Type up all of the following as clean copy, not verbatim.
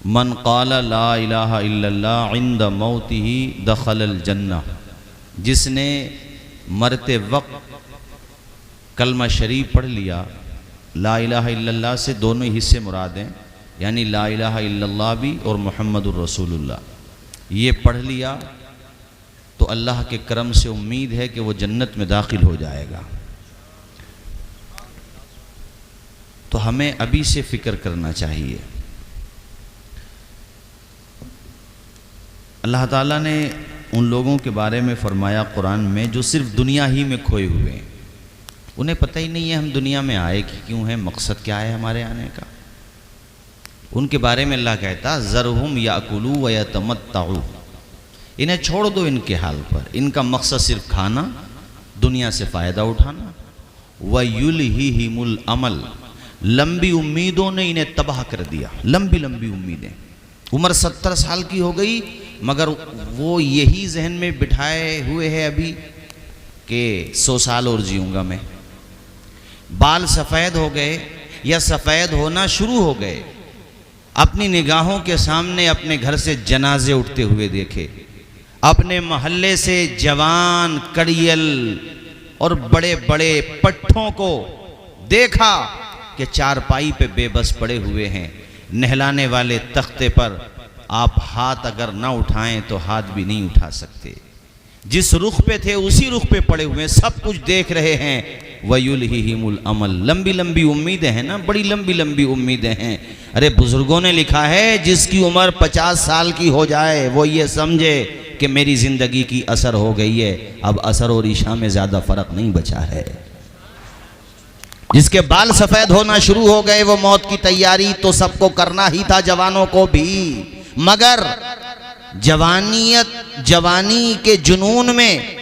मन क़ाला ला इलाहा इल्लल्लाह इंद मौतिही दखलल जन्नह, जिसने मरते वक्त कलमा शरीफ पढ़ लिया। ला इलाहा इल्लल्लाह से दोनों हिस्से मुराद हैं, यानी ला इलाहा इल्लल्लाह भी और मुहम्मदुर रसूलुल्लाह ये पढ़ लिया तो अल्लाह के करम से उम्मीद है कि वो जन्नत में दाखिल हो जाएगा। तो हमें अभी से फ़िक्र करना चाहिए। अल्लाह ताला ने उन लोगों के बारे में फ़रमाया कुरान में जो सिर्फ दुनिया ही में खोए हुए हैं, उन्हें पता ही नहीं है हम दुनिया में आए कि क्यों हैं, मकसद क्या है हमारे आने का। उनके बारे में अल्लाह कहता ज़रहुम याकुलू व यतमत्तउ, इन्हें छोड़ दो इनके हाल पर, इनका मकसद सिर्फ खाना, दुनिया से फ़ायदा उठाना। व युलहिहिमुल अमल, लंबी उम्मीदों ने इन्हें तबाह कर दिया। लंबी लंबी उम्मीदें, उम्र 70 साल की हो गई मगर वो यही जहन में बिठाए हुए है अभी कि 100 साल और जीऊँगा मैं। बाल सफ़ेद हो गए या सफ़ेद होना शुरू हो गए, अपनी निगाहों के सामने अपने घर से जनाजे उठते हुए देखे, अपने मोहल्ले से जवान कड़ियल और बड़े बड़े पट्ठों को देखा कि चारपाई पे बेबस पड़े हुए हैं। नहलाने वाले तख्ते पर आप हाथ अगर ना उठाएं तो हाथ भी नहीं उठा सकते। जिस रुख पे थे उसी रुख पे पड़े हुए हैं, सब कुछ देख रहे हैं। वयुलहिहिमुल अमल, लंबी लंबी उम्मीदें हैं ना, बड़ी लंबी लंबी उम्मीदें हैं। अरे बुजुर्गों ने लिखा है जिसकी उम्र 50 साल की हो जाए वो ये समझे कि मेरी ज़िंदगी की असर हो गई है, अब असर और ईशा में ज़्यादा फ़र्क नहीं बचा है। जिसके बाल सफ़ेद होना शुरू हो गए वो मौत की तैयारी तो सबको करना ही था, जवानों को भी, मगर जवानी के जुनून में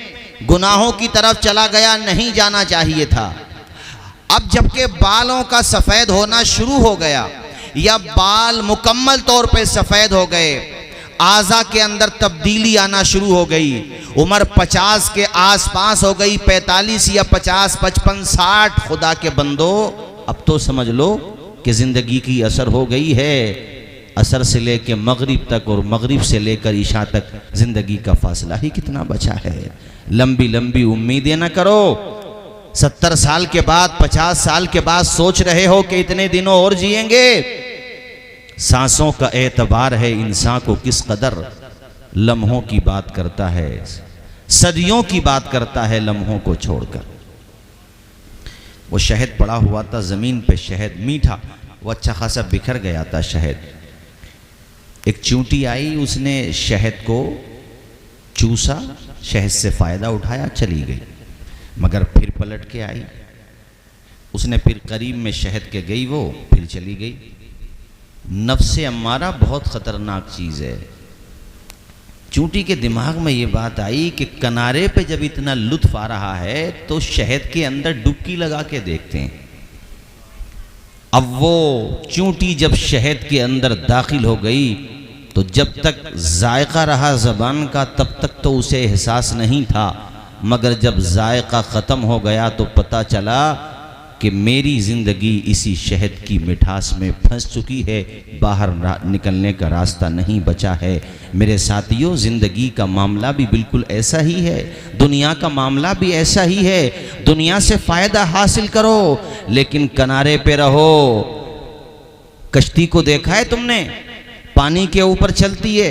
गुनाहों की तरफ चला गया, नहीं जाना चाहिए था। अब जबकि बालों का सफ़ेद होना शुरू हो गया या बाल मुकम्मल तौर पे सफ़ेद हो गए, आज़ा के अंदर तब्दीली आना शुरू हो गई, उम्र 50 के आसपास हो गई, 45 या 50, 55, 60, खुदा के बंदो अब तो समझ लो कि ज़िंदगी की असर हो गई है। असर से लेकर मगरिब तक और मगरिब से लेकर ईशा तक ज़िंदगी का फासला ही कितना बचा है। लंबी लंबी उम्मीदें न करो। 70 साल के बाद, 50 साल के बाद सोच रहे हो कि इतने दिनों और जिएंगे। सांसों का एतबार है इंसान को किस कदर, लम्हों की बात करता है, सदियों की बात करता है लम्हों को छोड़कर। वो शहद पड़ा हुआ था ज़मीन पे, शहद मीठा, वो अच्छा खासा बिखर गया था शहद। एक चूंटी आई, उसने शहद को चूसा, शहद से फ़ायदा उठाया, चली गई। मगर फिर पलट के आई, उसने फिर करीब में शहद के गई, वो फिर चली गई। नफ्से अम्मारा बहुत ख़तरनाक चीज़ है। चूंटी के दिमाग में ये बात आई कि किनारे पे जब इतना लुत्फ़ आ रहा है तो शहद के अंदर डुबकी लगा के देखते हैं। अब वो चूंटी जब शहद के अंदर दाखिल हो गई तो जब तक जायका रहा ज़बान का तब तक तो उसे एहसास नहीं था, मगर जब जायका ख़त्म हो गया तो पता चला कि मेरी ज़िंदगी इसी शहद की मिठास में फंस चुकी है, बाहर निकलने का रास्ता नहीं बचा है। मेरे साथियों, ज़िंदगी का मामला भी बिल्कुल ऐसा ही है, दुनिया का मामला भी ऐसा ही है। दुनिया से फ़ायदा हासिल करो लेकिन किनारे पे रहो। कश्ती को देखा है तुमने, पानी के ऊपर चलती है,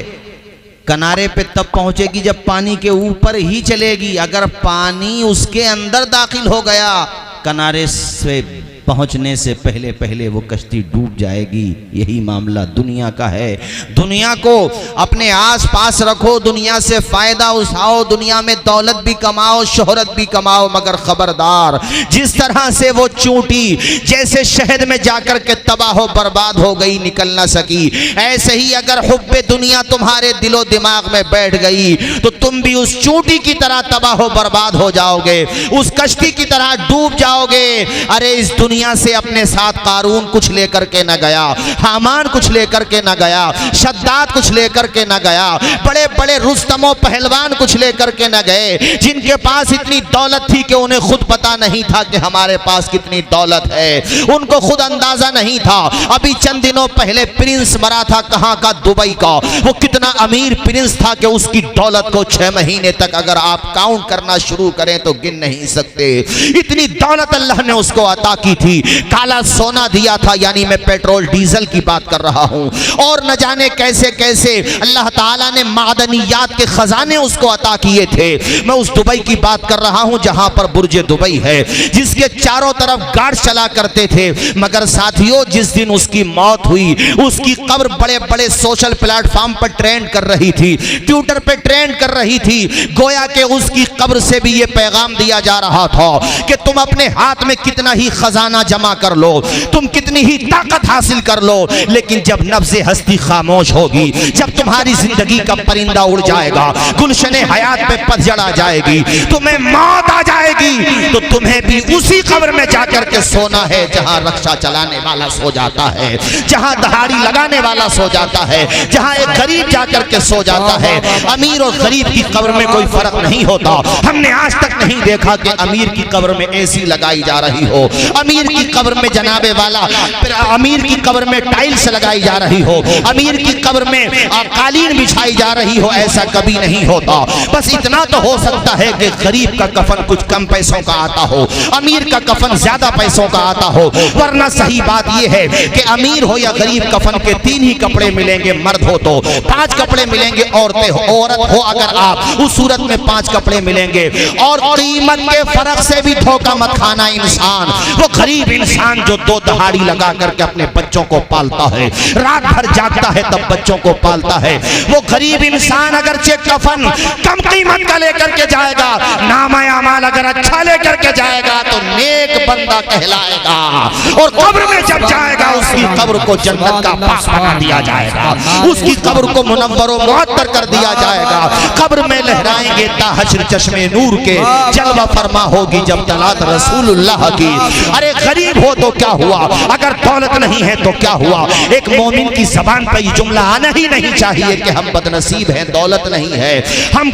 किनारे पे तब पहुंचेगी जब पानी के ऊपर ही चलेगी। अगर पानी उसके अंदर दाखिल हो गया, किनारे से पहुंचने से पहले पहले वो कश्ती डूब जाएगी। यही मामला दुनिया का है। दुनिया को अपने आस पास रखो, दुनिया से फ़ायदा उठाओ, दुनिया में दौलत भी कमाओ, शोहरत भी कमाओ, मगर ख़बरदार, जिस तरह से वो चूंटी जैसे शहद में जाकर के तबाह बर्बाद हो गई, निकल ना सकी, ऐसे ही अगर हुब्बे दुनिया तुम्हारे दिलो दिमाग में बैठ गई तो तुम भी उस चूंटी की तरह तबाह बर्बाद हो जाओगे, उस कश्ती की तरह डूब जाओगे। अरे इस दुनिया से अपने साथ कारून कुछ लेकर के न गया, हामान कुछ लेकर के न गया, शद्दाद कुछ लेकर के न गया, बड़े बड़े रुस्तमो पहलवान कुछ लेकर के न गए, जिनके पास इतनी दौलत थी कि उन्हें खुद पता नहीं था कि हमारे पास कितनी दौलत है, उनको खुद अंदाजा नहीं था। अभी चंद दिनों पहले प्रिंस मरा था, कहां का, दुबई का। वो कितना अमीर प्रिंस था कि उसकी दौलत को 6 महीने तक अगर आप काउंट करना शुरू करें तो गिन नहीं सकते। इतनी दौलत अल्लाह ने उसको अता की थी। काला सोना दिया था, यानी मैं पेट्रोल डीजल की बात कर रहा हूं। और न जाने कैसे कैसे अल्लाह ताला ने मादनियात के खजाने उसको अता किए थे। मैं उस दुबई की बात कर रहा हूं जहां पर बुर्ज दुबई है, जिसके चारों तरफ गार्ड चला करते थे। मगर साथियों, जिस दिन उसकी मौत हुई, उसकी कब्र बड़े बड़े सोशल प्लेटफॉर्म पर ट्रेंड कर रही थी, ट्विटर पे ट्रेंड कर रही थी। गोया कि उसकी कब्र से भी ये पैगाम दिया जा रहा था कि तुम अपने हाथ में कितना ही खजाना जमा कर लो, तुम कितनी ही ताकत हासिल कर लो, लेकिन जब नफ्ज़े हस्ती खामोश होगी, जब तुम्हारी जिंदगी का परिंदा उड़ जाएगा, गुलशने हयात पे पतझड़ आ जाएगी, तुम्हें मौत आ जाएगी, तो तुम्हें भी उसी कब्र में जाकर के सोना है जहां रक्षा चलाने वाला सो जाता है, जहां दहाड़ी लगाने वाला सो जाता है, जहां एक गरीब जाकर के सो जाता है। अमीर और गरीब की कब्र में कोई फर्क नहीं होता। हमने आज तक नहीं देखा कि अमीर की कब्र में एसी लगाई जा रही हो, अमीर की कब्र में जनाबे वाला, अमीर की कब्र में टाइल्स लगाई जा रही हो, अमीर की कब्र में कालीन बिछाई जा रही हो। ऐसा कभी नहीं होता। बस इतना तो हो सकता है कि गरीब का कफन कुछ कम पैसों का आता हो, अमीर का कफन ज्यादा पैसों का आता हो। वरना सही बात यह है कि अमीर हो या गरीब, कफन के 3 ही कपड़े मिलेंगे। मर्द हो तो 5 कपड़े मिलेंगे, औरतें हो, औरत हो अगर आप, उस सूरत में 5 कपड़े मिलेंगे। और कीमत के फर्क से भी धोखा मत खाना इंसान। वो गरीब इंसान जो 2 दहाड़ी लगा करके अपने बच्चों को पालता है, रात भर जागता है तब बच्चों को पालता है, वो गरीब इंसान अगर चेक कफन कम कीमत का लेकर के जाएगा, नामा अमाल अगर अच्छा लेकर के जाएगा तो नेक बंदा कहलाएगा। और कब्र में जब जाएगा उसकी कब्र को जन्नत का बाग बना दिया जाएगा, उसकी कब्र को मुनव्वर व मुअत्तर कर दिया जाएगा। कब्र में लहराएंगे ताहश्र चश्मे नूर के, जलवा फरमा होगी जब तलात रसूलुल्लाह की। अरे गरीब हो तो क्या हुआ, अगर दौलत नहीं है तो क्या हुआ। एक मोमिन की जबान पर ये जुमला आना ही नहीं चाहिए कि हम बदनसीब हैं, दौलत नहीं है, हम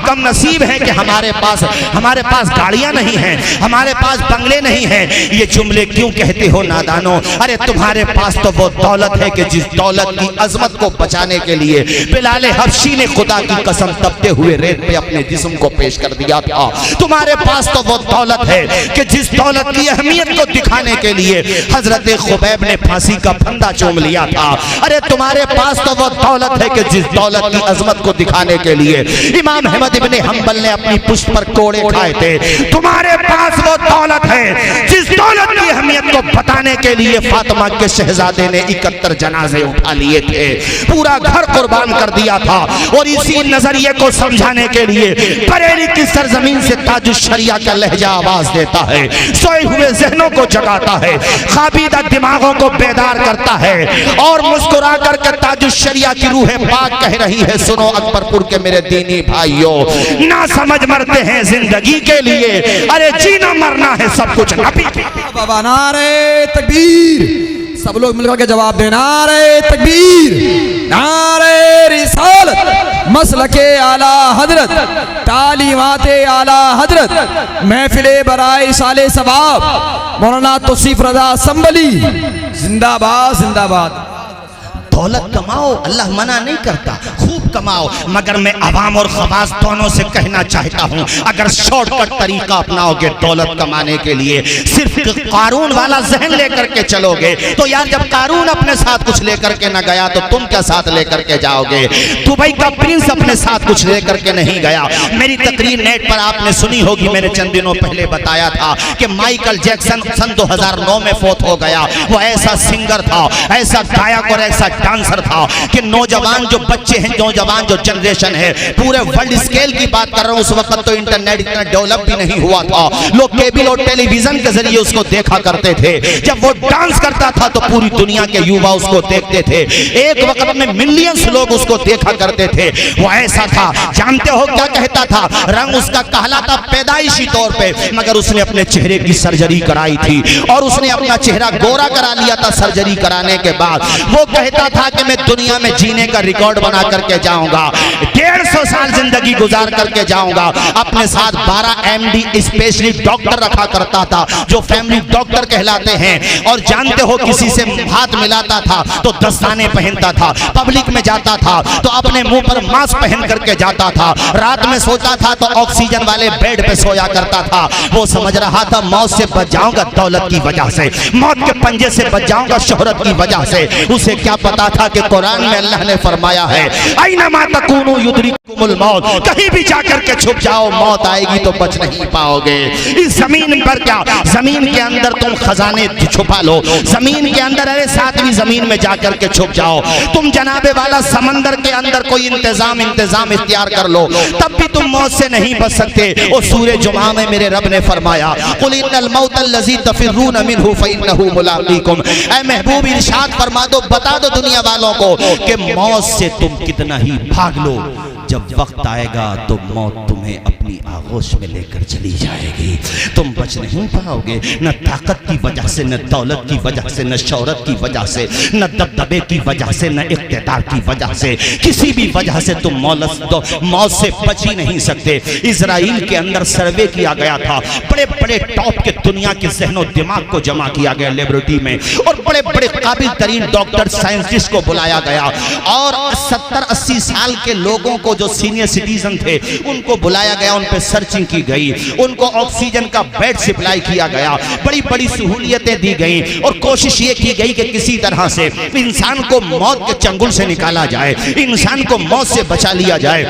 कम नसीब हैं कि हमारे पास गाड़ियां नहीं हैं, हमारे पास बंगले नहीं हैं। ये जुमले क्यों कहते हो नादानो। अरे तुम्हारे पास तो वो दौलत है कि जिस दौलत की अजमत को बचाने के लिए बिलाल हबशी ने खुदा की कसम तपते हुए रेत पे अपने जिस्म को पेश कर दिया था। तुम्हारे पास तो वो दौलत है कि जिस दौलत की अहमियत को दिखाने के लिए हजरत खुबैब ने फांसी का फंदा चूम लिया था। अरे तुम्हारे पास तो वो दौलत है कि जिस दौलत की अजमत को दिखाने के लिए इमाम अहमद इब्ने हंबल ने अपनी पुष्ट पर कोड़े खाए थे। तुम्हारे पास वो दौलत है जिस दौलत की अहमियत को बताने के लिए फातिमा के शहजादे ने 71 जनाजे उठा लिए थे, पूरा घर कुर्बान कर दिया था। और इसी नजरिए को समझाने के लिए बरेली की सरजमीन से ताजुश शरिया का लहजा आवाज देता है, सोए हुए जहनों को जगाता है, खाबीदा दिमागों को बेदार करता है। और मुस्कुरा कर ताजुश शरिया की रूह पाक कह रही है, सुनो अकबरपुर के मेरे दीनी भाइयों, ना समझ मरते हैं जिंदगी के लिए, अरे जीना मरना है सब कुछ नबी के लिए। बाबा नारे तकबीर, सब लोग मिलकर के जवाब दें, नारे तकबीर, नारे रिसालत, मसलके आला हजरत, तालीमाते आला हजरत, महफिले बराए साले सवाब, मौलाना तौसीफ रजा संभली, जिंदाबाद जिंदाबाद। दौलत कमाओ, अल्लाह मना नहीं करता, खूब कमाओ, मगर मैं अवाम और खवास दोनों से कहना चाहता हूँ, अगर शॉर्टकट तरीका अपनाओगे दौलत कमाने के लिए, सिर्फ कारून वाला जहन लेकर के चलोगे, तो यार जब कारून अपने साथ कुछ लेकर के न गया तो तुम क्या साथ लेकर के जाओगे। दुबई का प्रिंस अपने साथ कुछ लेकर के नहीं गया। मेरी तकरीर नेट पर आपने सुनी होगी, मैंने चंद दिनों पहले बताया था कि माइकल जैक्सन सन 2009 में फौत हो गया। वो ऐसा सिंगर था, ऐसा गायक और ऐसा डांसर था कि नौजवान जो बच्चे हैं, नौजवान जो जनरेशन है, पूरे वर्ल्ड स्केल की बात कर रहा हूँ, उस वक्त तो इंटरनेट इतना डेवलप भी नहीं हुआ था, लोग केबल और टेलीविजन के जरिए उसको देखा करते थे। जब वो डांस करता था तो पूरी दुनिया के युवा उसको देखते थे, एक वक्त में मिलियंस लोग उसको देखा करते थे। वो ऐसा था, जानते हो क्या कहता था? रंग उसका कहला था पैदाइशी तौर पे, मगर उसने अपने चेहरे की सर्जरी कराई थी और उसने अपना चेहरा गोरा करा लिया था सर्जरी कराने के बाद। वो कहता था कि मैं दुनिया में जीने का रिकॉर्ड बना करके जाऊंगा, 150 साल जिंदगी गुजार करके जाऊंगा। अपने साथ 12 MD स्पेशलिस्ट डॉक्टर रखा करता था, जो फैमिली डॉक्टर कहलाते हैं। और जानते हो, किसी से हाथ मिलाता था तो दस्ताने पहनता था, पब्लिक में जाता था तो अपने मुंह पर मास्क पहन करके जाता था, रात में सोता था तो ऑक्सीजन वाले बेड पे सोया करता था। वो समझ रहा था मौत से बच जाऊंगा दौलत की वजह से, मौत के पंजे से बच जाऊंगा शोहरत की वजह से। उसे क्या पता था कि कुरान में अल्लाह ने फरमाया है, ऐनमा तकूनु युदरिकुमुल मौत, कहीं भी जाकर के छुप जाओ मौत आएगी तो बच नहीं पाओगे। इस जमीन पर क्या, जमीन के अंदर तुम खजाने छुपा लो, जमीन के अंदर, अरे सातवीं जमीन में जाकर के छुप जाओ। तुम जनाबे वाला समंदर के अंदर कोई इंतजाम इख्तियार कर लो, तब भी तुम मौत से नहीं बच सकते। और सूरह जुमा में मेरे रब ने फरमाया, कुल इन्नल मौतल्लज़ी तफिर्रून मिन्हु फइन्नहु मुलाक़ीकुम। ऐ महबूब इरशाद फरमा दो, बता दो दुनिया वालों को कि मौत से तुम कितना ही भाग लो, जब वक्त आएगा तो मौत तुम्हें अपनी आगोश में लेकर चली जाएगी। तुम बच नहीं पाओगे, न ताकत की वजह से, न दौलत की वजह से, न शौहरत की वजह से, न दबदबे की वजह से, न इख्तियार की वजह से, किसी भी वजह से तुम मौत से बच ही नहीं सकते। इजराइल के अंदर सर्वे किया गया था, बड़े बड़े टॉप के दुनिया के ज़हनो दिमाग को जमा किया गया लेबोरेटरी में, और बड़े बड़े काबिल तरीन डॉक्टर साइंटिस्ट को बुलाया गया, और 70-80 साल के लोगों को जो सीनियर सिटीजन थे उनको बुलाया गया, उन पे सर्चिंग की गई, उनको ऑक्सीजन का बेड सप्लाई किया गया, बड़ी बड़ी सहूलियतें दी गई, और कोशिश ये की गई कि किसी तरह से इंसान को मौत के चंगुल से निकाला जाए, इंसान को मौत से बचा लिया जाए।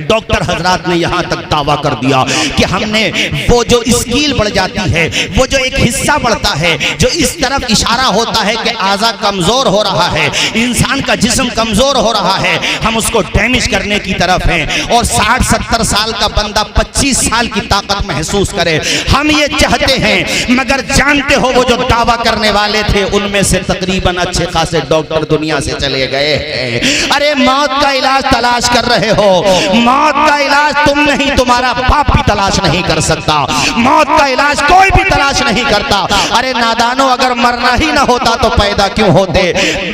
डॉक्टर हजरात ने यहां तक दावा कर दिया कि हमने वो जो स्किल बढ़ जाती है, वो जो एक हिस्सा बढ़ता है, जो इस तरफ इशारा होता है कि आज़ा कमजोर हो रहा है, इंसान का जिस्म कमजोर हो रहा है, हम उसको डैमेज करने की तरफ हैं। और 60-70 साल का बंदा 25 साल की ताकत महसूस करे, हम ये चाहते हैं। मगर जानते हो, वो जो दावा करने वाले थे उनमें से तकरीबन अच्छे खासे डॉक्टर दुनिया से चले गए हैं। अरे मौत का इलाज तलाश कर रहे हो, मौत का इलाज तुम नहीं, तुम्हारा बाप भी तलाश नहीं कर सकता, मौत का इलाज कोई भी तलाश नहीं करता। अरे नादानो, अगर मरना ही ना होता तो पैदा क्यों होते?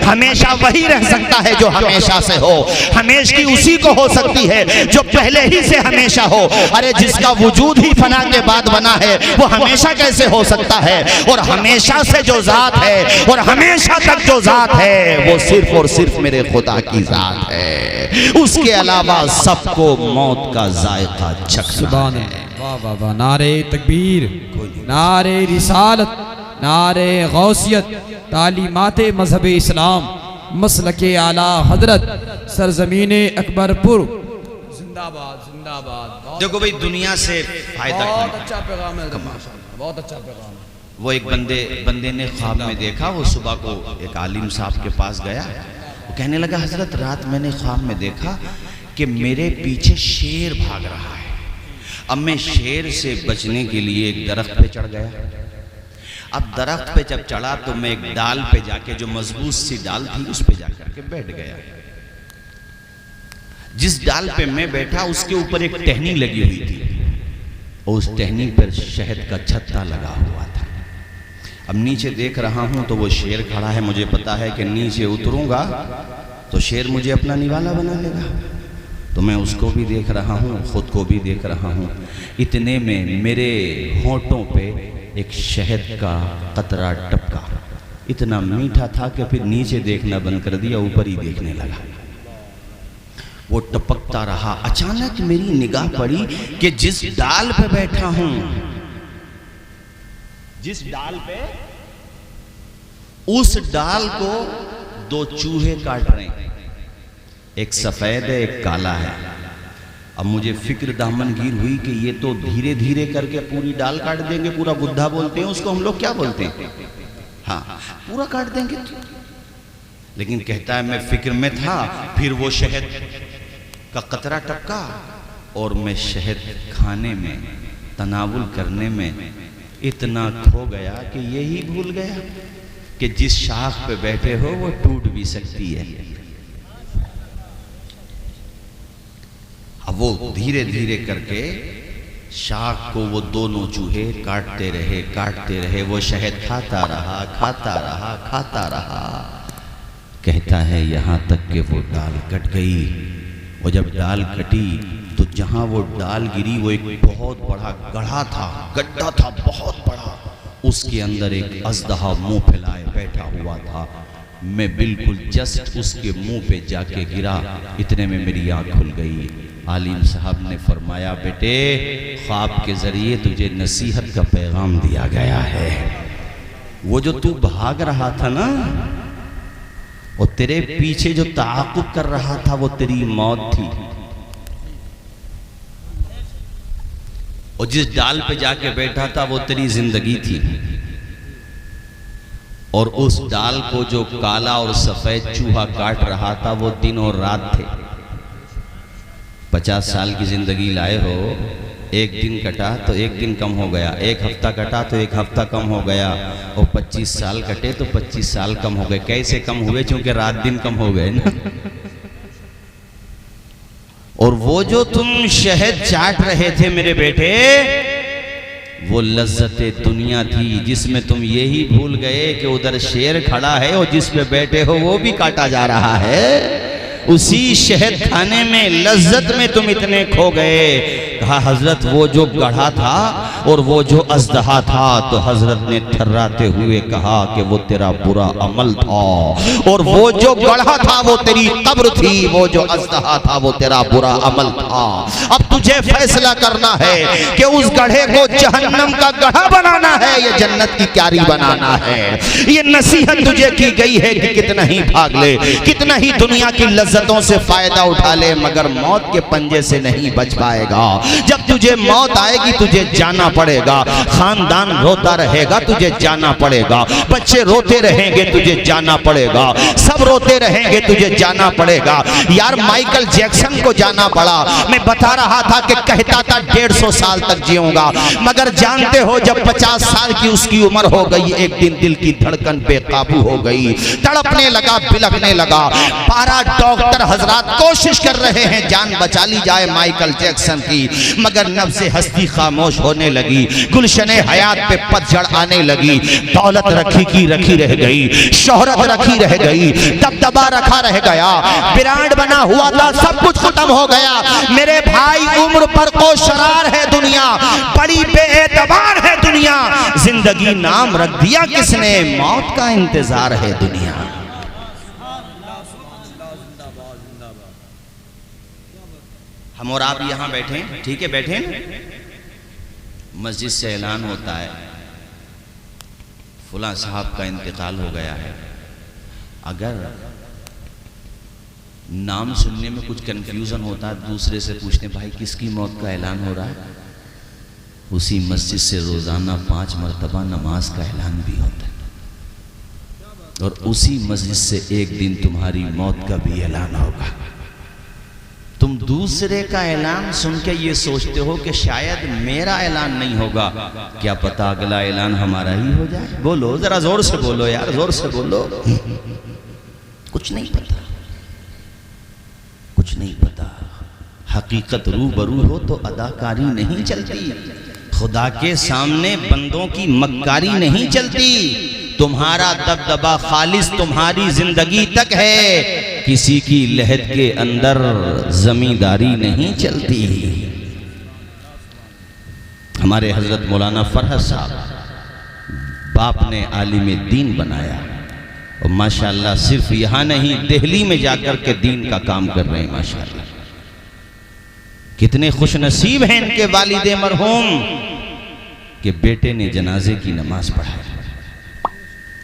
हमेशा वही रह सकता है जो हमेशा से हो, हमेशा उसी को हो सकती है जो पहले ही से हमेशा हो। अरे जिसका वजूद ही फना के बाद बना है, वो हमेशा कैसे हो सकता है? और हमेशा से जो जात है और हमेशा तक जो जात है, वो सिर्फ और सिर्फ मेरे खुदा की जात है, उसके अलावा सबको मौत का जायका चखना है। वाह वाह वाह, नारे तकबीर, नारे रिसालत, नारे गौसियत, तालीमाते मजहब इस्लाम, मसलके आला हजरत, सरजमीने अकबरपुर, जिंदाबाद जिंदाबाद। देखो भाई, दुनिया से फायदा, बहुत अच्छा पैगाम है, बहुत अच्छा पैगाम है। वो एक बंदे ने ख्वाब में देखा, वो सुबह को एक आलिम साहब के पास गया, वो कहने लगा, हजरत रात मैंने ख्वाब में देखा कि मेरे पीछे शेर भाग रहा है। अब मैं शेर से बचने के लिए एक दरख्त पे चढ़ गया। अब दरख्त पे जब चढ़ा तो मैं एक डाल पे जाके, जो मजबूत सी डाल थी, उस पे जाकर के बैठ गया। जिस डाल पे मैं बैठा उसके ऊपर एक टहनी लगी हुई थी, और उस टहनी पर शहद का छत्ता लगा हुआ था। अब नीचे देख रहा हूं तो वो शेर खड़ा है, मुझे पता है कि नीचे उतरूंगा तो शेर मुझे अपना निवाला बना लेगा, तो मैं उसको भी देख रहा हूँ, खुद को भी देख रहा हूँ। इतने में मेरे होंठों पे एक शहद का कतरा टपका, इतना मीठा था कि फिर नीचे देखना बंद कर दिया, ऊपर ही देखने लगा। वो टपकता रहा। अचानक मेरी निगाह पड़ी कि जिस डाल पे बैठा हूं, जिस डाल पे, उस डाल को दो चूहे काट रहे हैं, एक सफेद है, एक काला है। अब मुझे फिक्र दामनगीर हुई कि ये तो धीरे धीरे करके पूरी डाल काट देंगे, पूरा गुद्दा बोलते हैं उसको हम लोग, क्या बोलते हैं, हाँ, पूरा काट देंगे। लेकिन कहता है मैं फिक्र में था, फिर वो शहद का कतरा टपका और मैं शहद खाने में, तनावुल करने में इतना खो गया कि यही भूल गया कि जिस शाख पे बैठे हो वो टूट भी सकती है। अब वो धीरे धीरे करके शाख को वो दोनों चूहे काटते रहे, वो शहद खाता रहा। कहता है यहाँ तक कि वो डाल कट गई। और जब डाल कटी तो जहाँ वो डाल गिरी वो एक बहुत बड़ा गड्ढा था बहुत बड़ा, उसके अंदर एक अजदहा मुंह फैलाए बैठा हुआ था। मैं बिल्कुल जस्ट उसके मुंह पे जाके गिरा, इतने में मेरी आंख खुल गई। आलिम साहब ने फरमाया बेटे ख्वाब के जरिए तुझे नसीहत का पैगाम दिया गया है। वो जो तू भाग रहा था ना, और तेरे पीछे जो ताक़ुब कर रहा था वो तेरी मौत थी। और जिस डाल पे जाके बैठा था वो तेरी जिंदगी थी। और उस डाल को जो काला और सफेद चूहा काट रहा था वो दिन और रात थे। 50 साल की जिंदगी लाए हो, एक दिन कटा तो एक दिन कम हो गया, एक हफ्ता कटा तो एक हफ्ता कम हो गया, और 25 साल कटे तो 25 साल कम हो गए। कैसे कम हुए? क्योंकि रात दिन कम हो गए ना। और वो जो तुम शहद चाट रहे थे मेरे बेटे, वो लज्जते दुनिया थी जिसमें तुम यही भूल गए कि उधर शेर खड़ा है और जिस पे बैठे हो वो भी काटा जा रहा है। उसी शहद खाने में, लज्जत में तुम इतने खो गए। कहा हजरत वो जो गढ़ा था और वो जो अजदहा था, तो हजरत ने थर्राते हुए कहा कि वो तेरा बुरा अमल था, और वो जो गढ़ा था वो तेरी कब्र थी, वो जो अजदहा था वो तेरा बुरा अमल था। अब तुझे फैसला करना है कि उस गढ़े को जहन्नम का गढ़ा बनाना है या जन्नत की क्यारी बनाना है। ये नसीहत तुझे की गई है कि कितना ही भाग ले, कितना ही दुनिया की लज्जतों से फायदा उठा ले, मगर मौत के पंजे से नहीं बच पाएगा। जब तुझे मौत आएगी तुझे जाना पड़ेगा। खानदान रोता रहेगा तुझे जाना पड़ेगा, बच्चे रोते रहेंगे तुझे जाना पड़ेगा, सब रोते रहेंगे तुझे जाना पड़ेगा। यार माइकल जैक्सन को जाना पड़ा। मैं बता रहा था कि कहता था 150 साल तक जीऊंगा, मगर जानते हो जब 50 साल की उसकी उम्र हो गई, एक दिन दिल की धड़कन बेकाबू हो गई, तड़पने लगा, बिलखने लगा। 12 डॉक्टर हजरात कोशिश कर रहे हैं जान बचा ली जाए माइकल जैक्सन की, मगर नफ्से हस्ती खामोश होने लगी, गुलशने हयात पे पतझड़ आने लगी। दौलत रखी की रखी रह गई, शोहरत रखी रह गई, दबदबा रखा रह गया, ब्रांड बना हुआ था, सब कुछ खत्म हो गया। मेरे भाई उम्र पर को शरार है दुनिया, बड़ी बेएतबार है दुनिया। जिंदगी नाम रख दिया किसने, मौत का इंतजार है दुनिया। हम और आप यहाँ बैठे, ठीक है बैठे, मस्जिद से ऐलान होता है फुला साहब का इंतकाल हो गया है। अगर नाम सुनने में कुछ कंफ्यूजन होता है, दूसरे से पूछते भाई किसकी मौत का ऐलान हो रहा है, उसी मस्जिद से रोजाना 5 मरतबा नमाज का ऐलान भी होता है, और उसी मस्जिद से एक दिन तुम्हारी मौत का भी ऐलान होगा। तुम दूसरे का ऐलान सुन के ये सोचते हो कि शायद मेरा ऐलान नहीं होगा, क्या पता अगला ऐलान हमारा ही हो जाए। बोलो जरा जोर से बोलो यार, जोर से बोलो। कुछ नहीं पता, कुछ नहीं पता। हकीकत रूबरू हो तो अदाकारी नहीं चलती, खुदा के सामने बंदों की मक्कारी नहीं चलती। तुम्हारा दबदबा खालिस तुम्हारी जिंदगी तक है, किसी की लहद के अंदर जमींदारी नहीं चलती। हमारे हजरत मौलाना फरहत साहब बाप ने आलिम दीन बनाया, और माशाअल्लाह सिर्फ यहाँ नहीं दिल्ली में जाकर के दीन का काम कर रहे हैं। माशाअल्लाह कितने खुश नसीब हैं इनके वालिदे मरहूम कि बेटे ने जनाजे की नमाज पढ़ाई।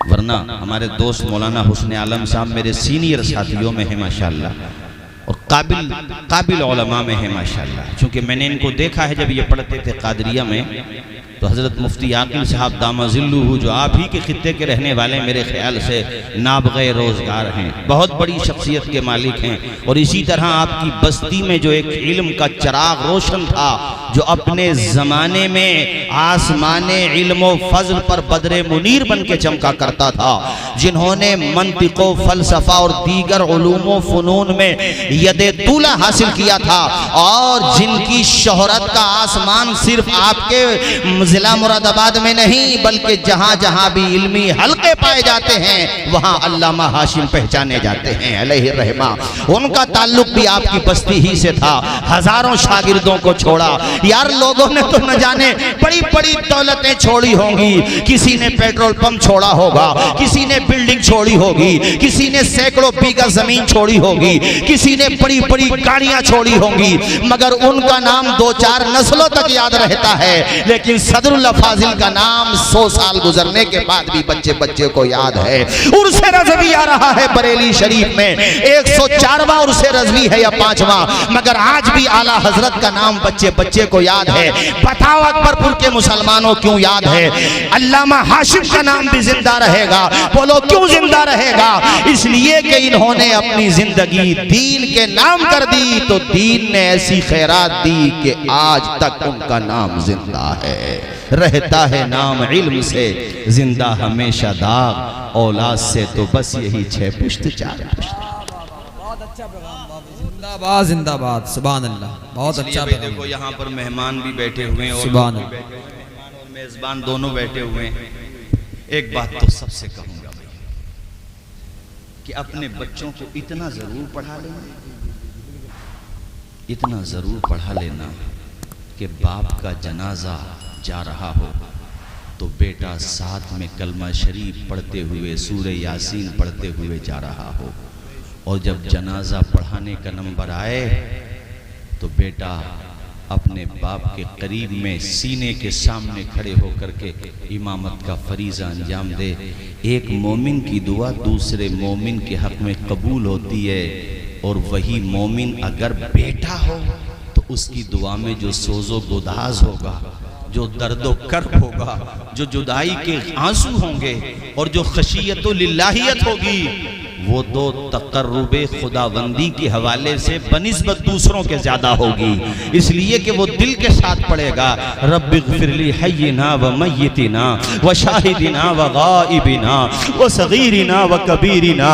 वरना हमारे दोस्त मौलाना हुस्न आलम साहब मेरे सीनियर साथियों में है माशाअल्लाह, और काबिल उलमा में है माशाल्लाह। चूँकि मैंने इनको देखा है जब ये पढ़ते थे कादरिया में, तो हज़रत मुफ्ती आकिल साहब दामाजिल्लुहु जो आप ही के खित्ते के रहने वाले मेरे ख्याल से नाबग़े रोज़गार हैं, बहुत बड़ी शख्सियत के मालिक हैं। और इसी तरह आपकी बस्ती में जो एक इल्म का चिराग रोशन था, जो अपने ज़माने में आसमाने इल्म व फ़ज़ल पर बदरे मुनीर बन के चमका करता था, जिन्होंने मंतिक़ो फ़लसफ़ा और दीगर उलूम व फ़नून में यदे तूला हासिल किया था, और जिनकी शोहरत का आसमान सिर्फ आपके जिला मुरादाबाद में नहीं बल्कि जहां जहां भी इल्मी हल्के पाए जाते हैं वहां अल्लामा हाशिम पहचाने जाते हैं अलैहि रहमा। उनका ताल्लुक भी आपकी बस्ती ही से था। हजारों शागिर्दों को छोड़ा यार, लोगों ने तो न जाने बड़ी बड़ी दौलतें छोड़ी होंगी, किसी ने पेट्रोल पंप छोड़ा होगा, किसी ने बिल्डिंग छोड़ी होगी, किसी ने सैकड़ों बीघा जमीन छोड़ी होगी, किसी ने बड़ी बड़ी गाड़ियां छोड़ी होंगी, मगर उनका नाम 2-4 नस्लों तक याद रहता है। लेकिन सदरुल फाजिल का नाम 100 साल गुजरने के बाद भी बच्चे बच्चे को याद है। उर्से रज़वी आ रहा है बरेली शरीफ में, 104वां उर्से रज़वी है या 5वां, मगर आज भी आला हजरत का नाम बच्चे बच्चे को याद है। बताओ अकबरपुर के मुसलमानों क्यों याद है? अल्लामा हाशिम का नाम भी जिंदा रहेगा। बोलो क्यों जिंदा रहेगा? इसलिए कि इन्होंने अपनी जिंदगी दीन के नाम कर दी, तो दीन ने ऐसी खैरात दी कि आज तक उनका नाम जिंदा है, रहता है नाम इल्म से जिंदा हमेशा दाग, औलाद से तो बस यही 6 पुश्त 4 पुश्त। बहुत अच्छा प्रोग्राम, जिंदाबाद जिंदाबाद, सुभान अल्लाह, बहुत अच्छा। देखो यहाँ पर मेहमान भी बैठे हुए हैं और सुभान अल्लाह, मेहमान और मेजबान दोनों बैठे हुए हैं। एक बात तो सबसे कहूंगा भाई कि अपने बच्चों को इतना जरूर पढ़ा लेना, इतना जरूर पढ़ा लेना कि बाप का जनाजा जा रहा हो तो बेटा साथ में कलमा शरीफ पढ़ते हुए सूरे यासीन पढ़ते हुए जा रहा हो, और जब जनाजा पढ़ाने का नंबर आए तो बेटा अपने बाप के करीब में सीने के सामने खड़े होकर के इमामत का फरीज़ा अंजाम दे। एक मोमिन की दुआ दूसरे मोमिन के हक में कबूल होती है, और वही मोमिन अगर बेटा हो तो उसकी दुआ में जो सोजो गुदाज होगा, जो दर्दो कर्ब होगा, जो जुदाई के आंसू होंगे, और जो खशियतो लिल्लाहियत होगी, वो तो तकर्रुबे खुदाबंदी के हवाले से बनिस्बत दूसरों के ज्यादा होगी। इसलिए कि वो दिल के साथ पड़ेगा, रब्बिग़फिरली हय्यिना व मय्यितिना व शाहिदिना व गाइबिना व सगीरिना व कबीरिना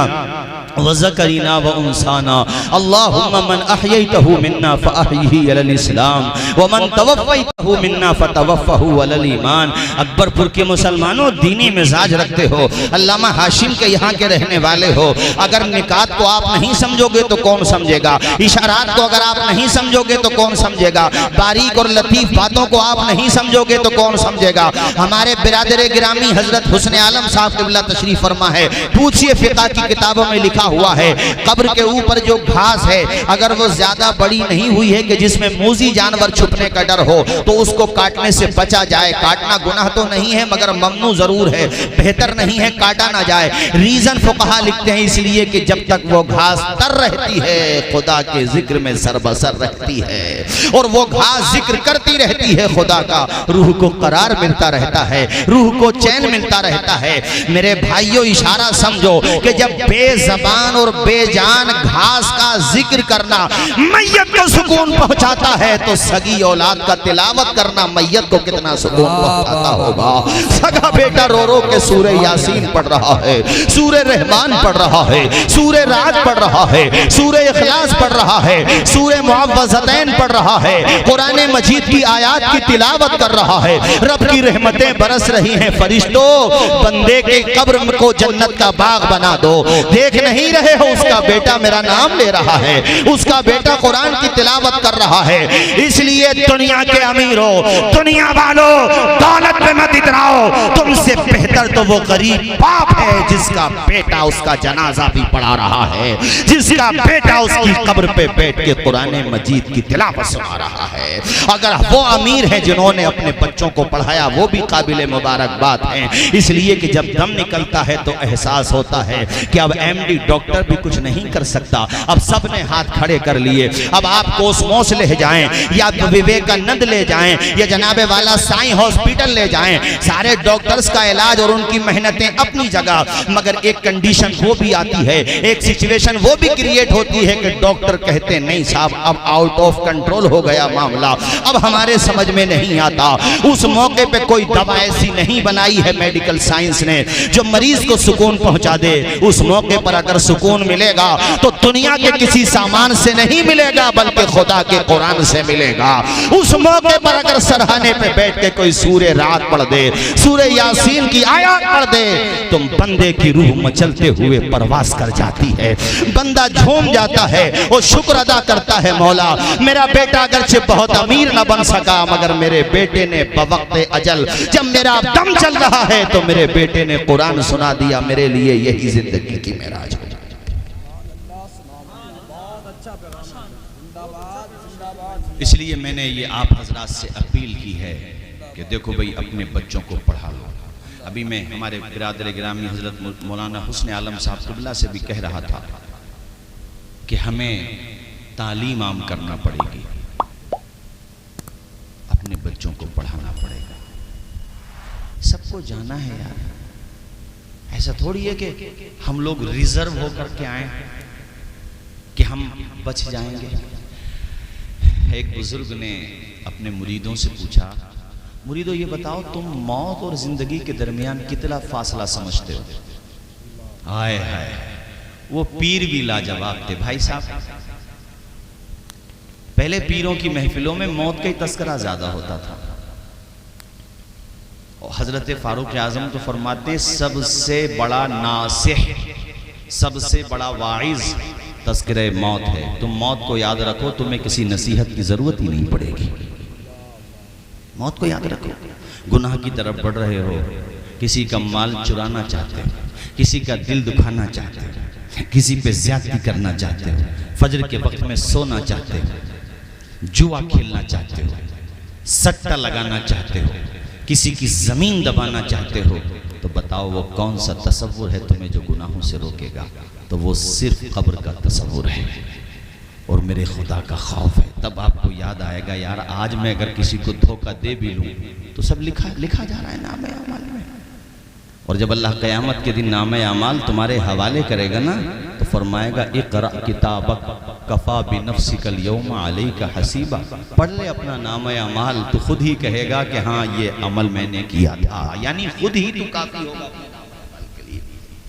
व ज़करीना व उन्साना, अल्लाहुम्मा मन अहयैतहु मिन्ना फ़अहयिही अलल इस्लाम व मन तवफ़्फ़ैतहु मिन्ना फ़तवफ़्फ़हु अलल ईमान। अकबरपुर के मुसलमानों, दीनी मिजाज रखते हो, अल्लामा हाशिम के यहाँ के रहने वाले हो, अगर निकात को आप नहीं समझोगे तो कौन समझेगा? इशारात को अगर आप नहीं समझोगे तो कौन समझेगा? बारीक और लतीफ़ बातों को आप नहीं समझोगे तो कौन समझेगा? हमारे बिरादर गिरामी हजरत हुस्न आलम साहब क़िबला तशरीफ़ फरमा है, पूछिए फ़िक़ह की किताबों में लिखा हुआ है, कब्र के ऊपर जो घास है अगर वो ज्यादा बड़ी नहीं हुई है कि जिसमें मूजी जानवर छुपने का डर हो तो उसको काटने से बचा जाए। काटना गुनाह तो नहीं है मगर ममनू जरूर है, बेहतर नहीं है काटा ना जाए। रीजन फुकहा लिखते हैं इसलिए कि जब तक वो घास तर रहती है खुदा के जिक्र में सरबसर रहती है, और वो घास जिक्र करती रहती है खुदा का, रूह को करार मिलता रहता है, रूह को चैन मिलता रहता है। मेरे भाइयों, इशारा समझो कि जब बेज़बान और बेजान घास का जिक्र करना मैयत को सुकून पहुंचाता है, तो सगी औलाद का तिलावत करना मैयत को कितना सुकून पहुंचाता होगा। सगा बेटा रो रो के सूरे यासीन पढ़ रहा है, सूरे रहमान पढ़ रहा है, सूरे राज पढ़ रहा है, सूरे इखलास पढ़ रहा है, सूरे मुअव्वज़तैन पढ़ रहा है, कुरान मजीद की आयात की तिलावत कर रहा है। रब की रहमतें बरस रही हैं। फरिश्तों, बंदे के कब्र को जन्नत का बाग बना दो। देख नहीं रहे हो, उसका बेटा मेरा नाम ले रहा है, उसका बेटा कुरान की तिलावत कर रहा है। इसलिए दुनिया के अमीरों, दुनिया वालों, दौलत पे मत इतराओ, तुमसे बेहतर तो वो गरीब बाप है जिसका बेटा उसका जनाजा भी पढ़ा रहा है, जिसका बेटा उसकी कब्र पे बैठ के कुरान मजीद की तिलावत सुना रहा है। अगर वो अमीर है जिन्होंने अपने बच्चों को पढ़ाया, वो भी काबिल मुबारकबाद हैं। इसलिए कि जब दम निकलता है तो एहसास होता है कि अब MD डॉक्टर भी कुछ नहीं कर सकता। अब सब ने हाथ खड़े कर लिए। अब आप कोसमोस ले जाएं या विवेकानंद ले जाएं या जनाबे वाला साईं हॉस्पिटल ले जाएं, सारे डॉक्टर्स का इलाज और उनकी मेहनतें अपनी जगह, मगर एक कंडीशन वो भी आती है, एक सिचुएशन वो भी क्रिएट होती है कि डॉक्टर कहते नहीं साहब अब आउट ऑफ कंट्रोल हो गया मामला, अब हमारे समझ में नहीं आता। उस मौके पे कोई दवा ऐसी नहीं बनाई है मेडिकल साइंस ने जो मरीज को सुकून पहुंचा दे। उस मौके पर अगर सुकून मिलेगा तो दुनिया के किसी सामान से नहीं मिलेगा बल्कि खुदा के कुरान से मिलेगा। उस मौके पर अगर सरहाने पे बैठ के कोई सूरे रात पढ़ दे, सूरे यासीन की आयत पढ़ दे, तो बंदे की रूह मचलते हुए परवास कर जाती है, बंदा झूम जाता है और शुक्र अदा करता है, मौला मेरा बेटा अगरचे बहुत अमीर न बन सका मगर मेरे बेटे ने बवक्ते अजल जब मेरा दम चल रहा है तो मेरे बेटे ने कुरान सुना दिया, मेरे लिए यही जिंदगी की मेराज हो। इसलिए मैंने ये आप हजरात से अपील की है कि देखो भाई अपने बच्चों को पढ़ा लो। अभी मैं हमारे बिरादर गिरामी हजरत मौलाना हुस्न आलम साहब कुबला से भी कह रहा था कि हमें तालीम आम करना पड़ेगी, अपने बच्चों को पढ़ाना पड़ेगा। सबको जाना है यार, ऐसा थोड़ी है कि हम लोग रिजर्व होकर के आए कि हम बच जाएंगे। एक बुजुर्ग ने अपने मुरीदों से पूछा, मुरीदों ये बताओ तुम मौत और जिंदगी के दरमियान कितना फासला समझते हो? हाय हाय, वो पीर भी लाजवाब थे भाई साहब। पहले पीरों की महफिलों में मौत का ही तस्करा ज्यादा होता था। और हजरत फारूक आजम तो फरमाते सबसे बड़ा नासिह, सबसे बड़ा वाइज तस्करे मौत है। तुम मौत को याद रखो, तुम्हें किसी नसीहत की जरूरत ही नहीं पड़ेगी। मौत को याद रखो। गुनाह की तरफ बढ़ रहे हो, किसी का माल चुराना चाहते हो, किसी का दिल दुखाना चाहते हो, किसी पे ज्यादती करना चाहते हो, फजर के वक्त में सोना चाहते हो, जुआ खेलना चाहते हो, सट्टा लगाना चाहते हो, किसी की जमीन दबाना चाहते हो, तो बताओ वो कौन सा तसव्वुर है तुम्हें जो गुनाहों से रोकेगा? तो वो सिर्फ कब्र का तसव्वुर है और मेरे खुदा का खौफ है। तब आपको याद आएगा यार आज मैं अगर किसी को धोखा दे भी लूं तो सब लिखा जा रहा है नाम अमाल में। और जब अल्लाह क़यामत के दिन नाम अमाल तुम्हारे हवाले करेगा ना तो फरमाएगा इक़रा किताबक कफ़ा बिनफ़्सिकल यौमा अलैका हसीबा। पढ़ ले अपना नाम अमाल, तो खुद ही कहेगा कि हाँ ये अमल मैंने किया था, यानी खुद ही तू काफ़ी होगा।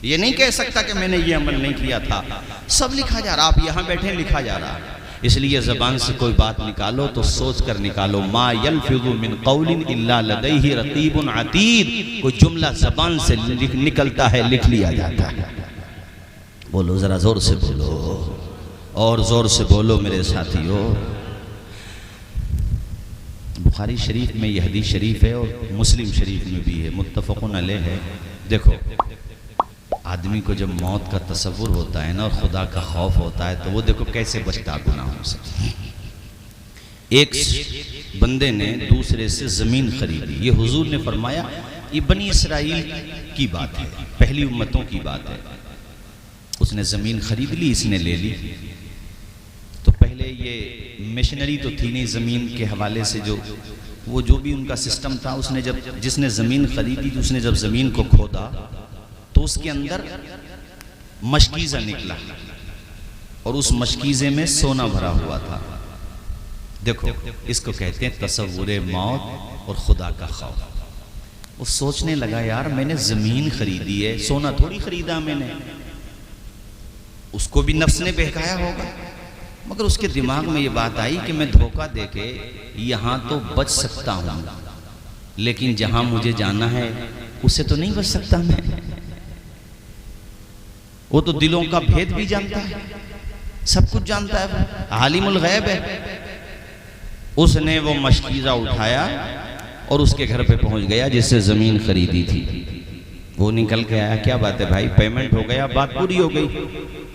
ये नहीं कह सकता कि मैंने ये अमल नहीं किया था। सब लिखा जा रहा, आप यहाँ बैठे लिखा जा रहा है। इसलिए ज़बान से कोई बात निकालो तो सोच कर निकालो। मा यल्फिज़ु मिन क़ौलिन इल्ला लदैहि रक़ीबुन अतीद। कोई जुमला ज़बान से निकलता है, लिख लिया जाता है। बोलो ज़रा ज़ोर से बोलो, और ज़ोर से बोलो मेरे साथियों। बुखारी शरीफ में यह हदीस शरीफ है और मुस्लिम शरीफ में भी है, मुत्तफ़क़ुन अलैह है। देखो आदमी को जब मौत का तसव्वुर होता है ना और खुदा का खौफ होता है तो वो देखो कैसे बचता गुनाहों से। एक बंदे ने दूसरे से ज़मीन खरीदी। ये हुजूर ने फरमाया ये बनी इसराइल की बात है, पहली उम्मतों की बात है। उसने ज़मीन खरीद ली, इसने ले ली। तो पहले ये मिशनरी तो थी नहीं ज़मीन के हवाले से, जो भी उनका सिस्टम था, उसने जिसने ज़मीन खरीदी उसने जब ज़मीन को खोदा तो उसके अंदर मशकीज़ा निकला और उस मशकीज़े में सोना भरा हुआ था। देखो इसको कहते हैं तसव्वुरे मौत और खुदा का खौफ। वो सोचने लगा यार मैंने ज़मीन खरीदी है, सोना थोड़ी खरीदा मैंने। उसको भी नफ्स ने बहकाया होगा, मगर उसके दिमाग में ये बात आई कि मैं धोखा देके यहाँ तो बच सकता हूँ, लेकिन जहाँ मुझे जाना है उससे तो नहीं बच सकता मैं। वो तो दिलों का भेद भी जानता है, सब कुछ जानता है, आलिमुल गैब है। उसने वो मशकीज़ा उठाया और उसके घर पे पहुंच गया जिससे ज़मीन खरीदी थी। वो निकल के आया, क्या बात है भाई, पेमेंट हो गया, बात पूरी हो गई?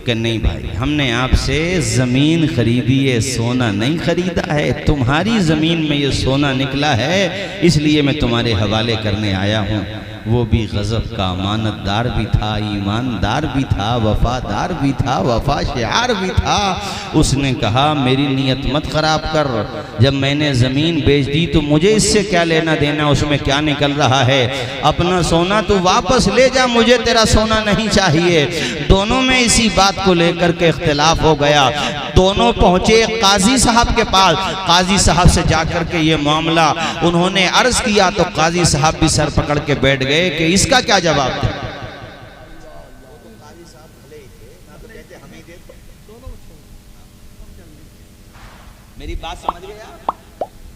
कि नहीं भाई, हमने आपसे ज़मीन खरीदी है, सोना नहीं खरीदा है। तुम्हारी ज़मीन में ये सोना निकला है, इसलिए मैं तुम्हारे हवाले करने आया हूँ। वो भी गज़ब का अमानतदार भी था, ईमानदार भी था, वफादार भी था, वफा शियार भी था। उसने कहा मेरी नीयत मत ख़राब कर, जब मैंने ज़मीन बेच दी तो मुझे इससे क्या लेना देना, उसमें क्या निकल रहा है, अपना सोना तू वापस ले जा, मुझे तेरा सोना नहीं चाहिए। दोनों में इसी बात को लेकर के इख्तिलाफ हो गया। दोनों पहुँचे काजी साहब के पास, काजी साहब से जाकर के ये मामला उन्होंने अर्ज़ किया तो काजी साहब भी सर पकड़ के बैठ गए कि इसका क्या जवाब दें। मेरी बात समझ गए आप?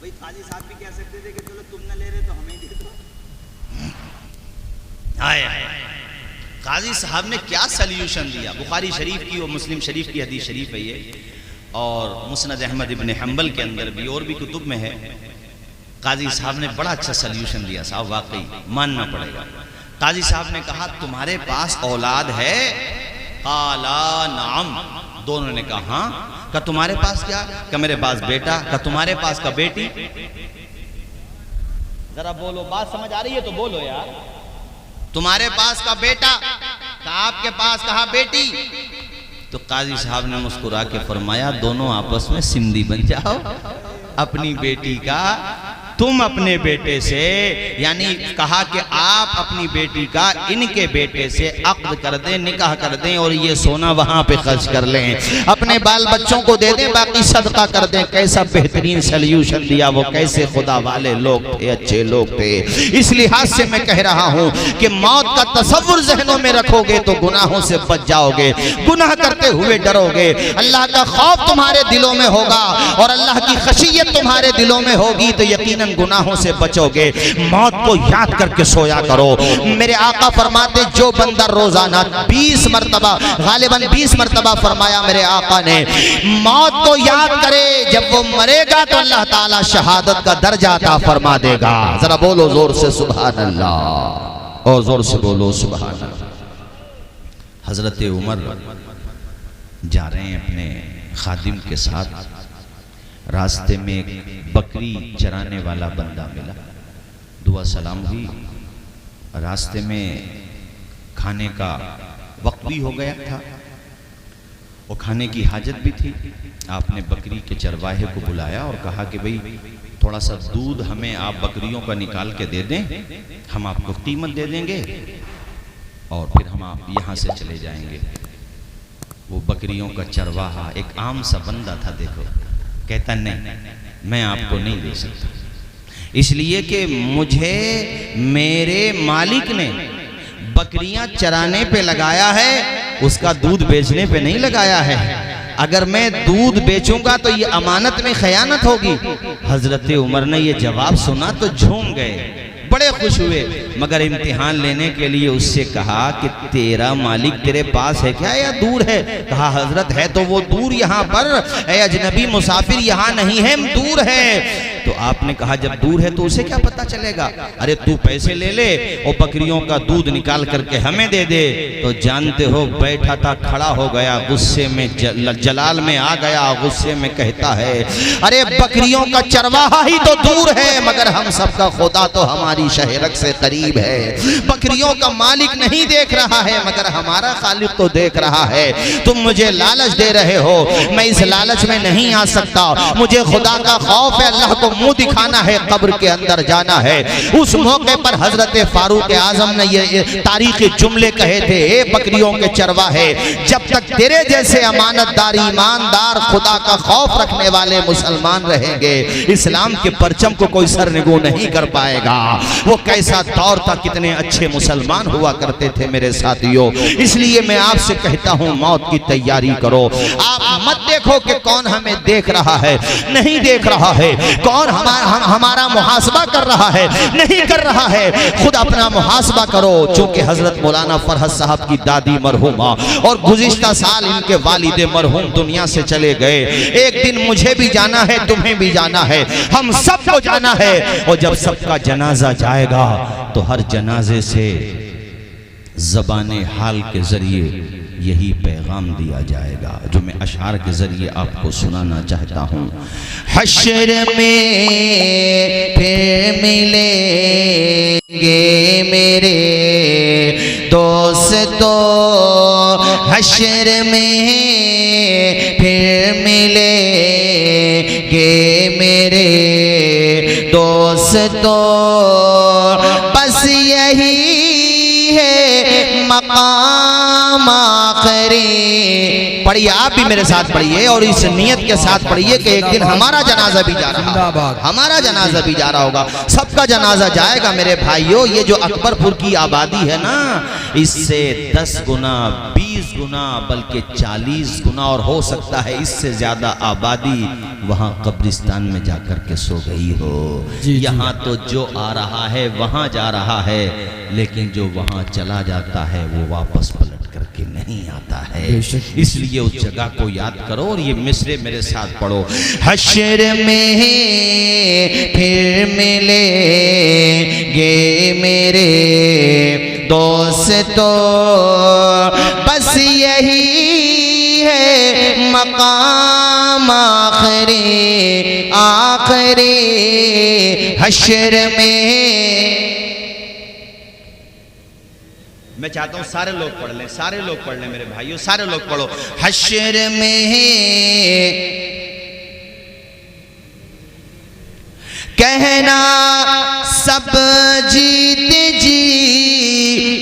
भाई काजी साहब भी कह सकते थे कि चलो तुम न ले रहे तो हमें दे दो। काजी साहब ने क्या सल्यूशन दिया। बुखारी शरीफ की और मुस्लिम शरीफ की हदीस शरीफ है ये, और मुस्नद अहमद इब्न हम्बल के अंदर भी और भी कुतुब में है। काजी साहब ने बड़ा अच्छा सल्यूशन दिया साहब, वाकई मानना पड़ेगा। काजी साहब ने कहा तुम्हारे पास औलाद है? काला नाम, दोनों ने कहा हाँ। का तुम्हारे पास क्या? का मेरे पास बेटा। का तुम्हारे पास का बेटी? जरा बोलो, बात समझ आ रही है तो बोलो यार। तुम्हारे पास का बेटा, का आपके पास कहा बेटी। तो काजी साहब ने मुस्कुरा के फरमाया दोनों आपस में सिंधी बन जाओ, अपनी बेटी का तुम अपने बेटे से, यानी कहा कि आप अपनी बेटी का इनके बेटे से अक्द कर दें, निकाह कर दें और ये सोना वहां पे खर्च कर लें, अपने बाल बच्चों को दे दें, बाकी सदका कर दें। कैसा बेहतरीन सल्यूशन दिया, वो कैसे खुदा वाले लोग थे, अच्छे लोग थे। इस लिहाज से मैं कह रहा हूं कि मौत का तसव्वुर ज़हनों में रखोगे तो गुनाहों से बच जाओगे, गुनाह करते हुए डरोगे। अल्लाह का खौफ तुम्हारे दिलों में होगा और अल्लाह की खशियत तुम्हारे दिलों में होगी तो यकीनन गुनाहों से बचोगे। मौत को याद करके सोया करो। मेरे आका फरमाते जो बंदा रोजाना 20 मरतबा, गालिबन 20 मरतबा फरमाया मेरे आका ने, मौत को याद करे, जब वो मरेगा तो अल्लाह ताला शहादत का दर्जा अता फरमा देगा। जरा बोलो जोर से सुभान अल्लाह, और जोर से बोलो सुभान अल्लाह। हजरत उमर जा रहे हैं अपने खादिम के साथ, रास्ते में एक बकरी चराने वाला बंदा मिला, दुआ सलाम हुई। रास्ते में खाने का वक्त भी हो गया था और खाने की हाजत भी थी। आपने बकरी के चरवाहे को बुलाया और कहा कि भाई थोड़ा सा दूध हमें आप बकरियों का निकाल के दे दें, हम आपको कीमत दे देंगे और फिर हम आप यहाँ से चले जाएंगे। वो बकरियों का चरवाहा एक आम सा बंदा था, देखो, कहता नहीं मैं आपको नहीं दे सकता, इसलिए कि मुझे मेरे मालिक ने बकरियां चराने पे लगाया है, उसका दूध बेचने पे नहीं लगाया है। अगर मैं दूध बेचूंगा तो ये अमानत में खयानत होगी। हजरत उमर ने ये जवाब सुना तो झूम गए, बड़े खुश हुए, मगर इम्तिहान लेने के लिए उससे कहा कि तेरा मालिक तेरे पास है क्या या दूर है? कहा हजरत है तो वो दूर यहाँ पर, अजनबी मुसाफिर यहाँ नहीं है, दूर है। तो आपने कहा जब दूर है तो उसे क्या पता चलेगा? अरे तू पैसे ले ले और बकरियों का दूध निकाल करके हमें दे दे। तो जानते हो बैठा था, खड़ा हो गया, गुस्से में जलाल में आ गया, गुस्से में कहता है अरे बकरियों का चरवाहा ही तो दूर है, मगर हम सबका खुदा तो हमारी शहरक से करीब है। बकरियों का मालिक नहीं देख रहा है मगर हमारा खालिक तो देख रहा है। तुम मुझे लालच दे रहे हो, मैं इस लालच में नहीं आ सकता, मुझे खुदा का खौफ है, अल्लाह को मुंह दिखाना है, कब्र के अंदर जाना है। उस मौके पर हजरत फारूक आजम ने ये तारीखी जुमले कहे थे, ए बकरियों के चरवाहे, जब तक तेरे जैसे अमानतदार, ईमानदार, खुदा का खौफ रखने वाले मुसलमान रहेंगे, इस्लाम के परचम को कोई सरनिगू नहीं कर पाएगा। वो कैसा दौर था, कितने अच्छे मुसलमान हुआ करते थे मेरे साथियों। इसलिए मैं आपसे कहता हूं मौत की तैयारी करो। आप मत देखो कि कौन हमें देख रहा है, नहीं देख रहा है, कौन हमारा मुहासबा कर रहा है, नहीं कर रहा है, खुद अपना मुहासबा करो। चूंकि हजरत मौलाना फरहत साहब की दादी मरहूमा और गुज़िश्ता साल इनके वालिद मरहूम दुनिया से चले गए। एक दिन मुझे भी जाना है, तुम्हें भी जाना है, हम सबको जाना है। और जब सबका जनाजा जाएगा तो हर जनाजे से ज़बाने हाल के जरिए यही पैगाम दिया जाएगा जो मैं अशार के ज़रिए आपको सुनाना चाहता हूँ। हश्र में फिर मिलेंगे मेरे दोस्तों, हश्र में फिर मिलेंगे मेरे दोस्तों, बस यही है मकाम आखिरी। पढ़िए, आप भी मेरे साथ पढ़िए और इस नियत के साथ पढ़िए कि एक दिन हमारा जनाजा भी जा रहा होगा, हमारा जनाजा भी जा रहा होगा, सबका जनाजा जाएगा मेरे भाइयों। ये जो अकबरपुर की आबादी है ना, इससे 10 गुना 20 गुना बल्कि 40 गुना और हो सकता है इससे ज्यादा आबादी वहाँ कब्रिस्तान में जाकर के सो गई हो। यहाँ तो जो आ रहा है वहाँ जा रहा है, लेकिन जो वहाँ चला जाता है वो वापस पलट करके नहीं आता है। इसलिए उस जगह को याद करो और ये मिसरे मेरे साथ पढ़ो। हश्र में फिर मिलेंगे मेरे दोस्तों, बस यही है मकाम आखिरी आखिरी। हश्र में, मैं चाहता हूं सारे लोग पढ़ लें, सारे लोग पढ़ लें मेरे भाइयों, सारे लोग पढ़ो। हश्र में कहना सब जीत जी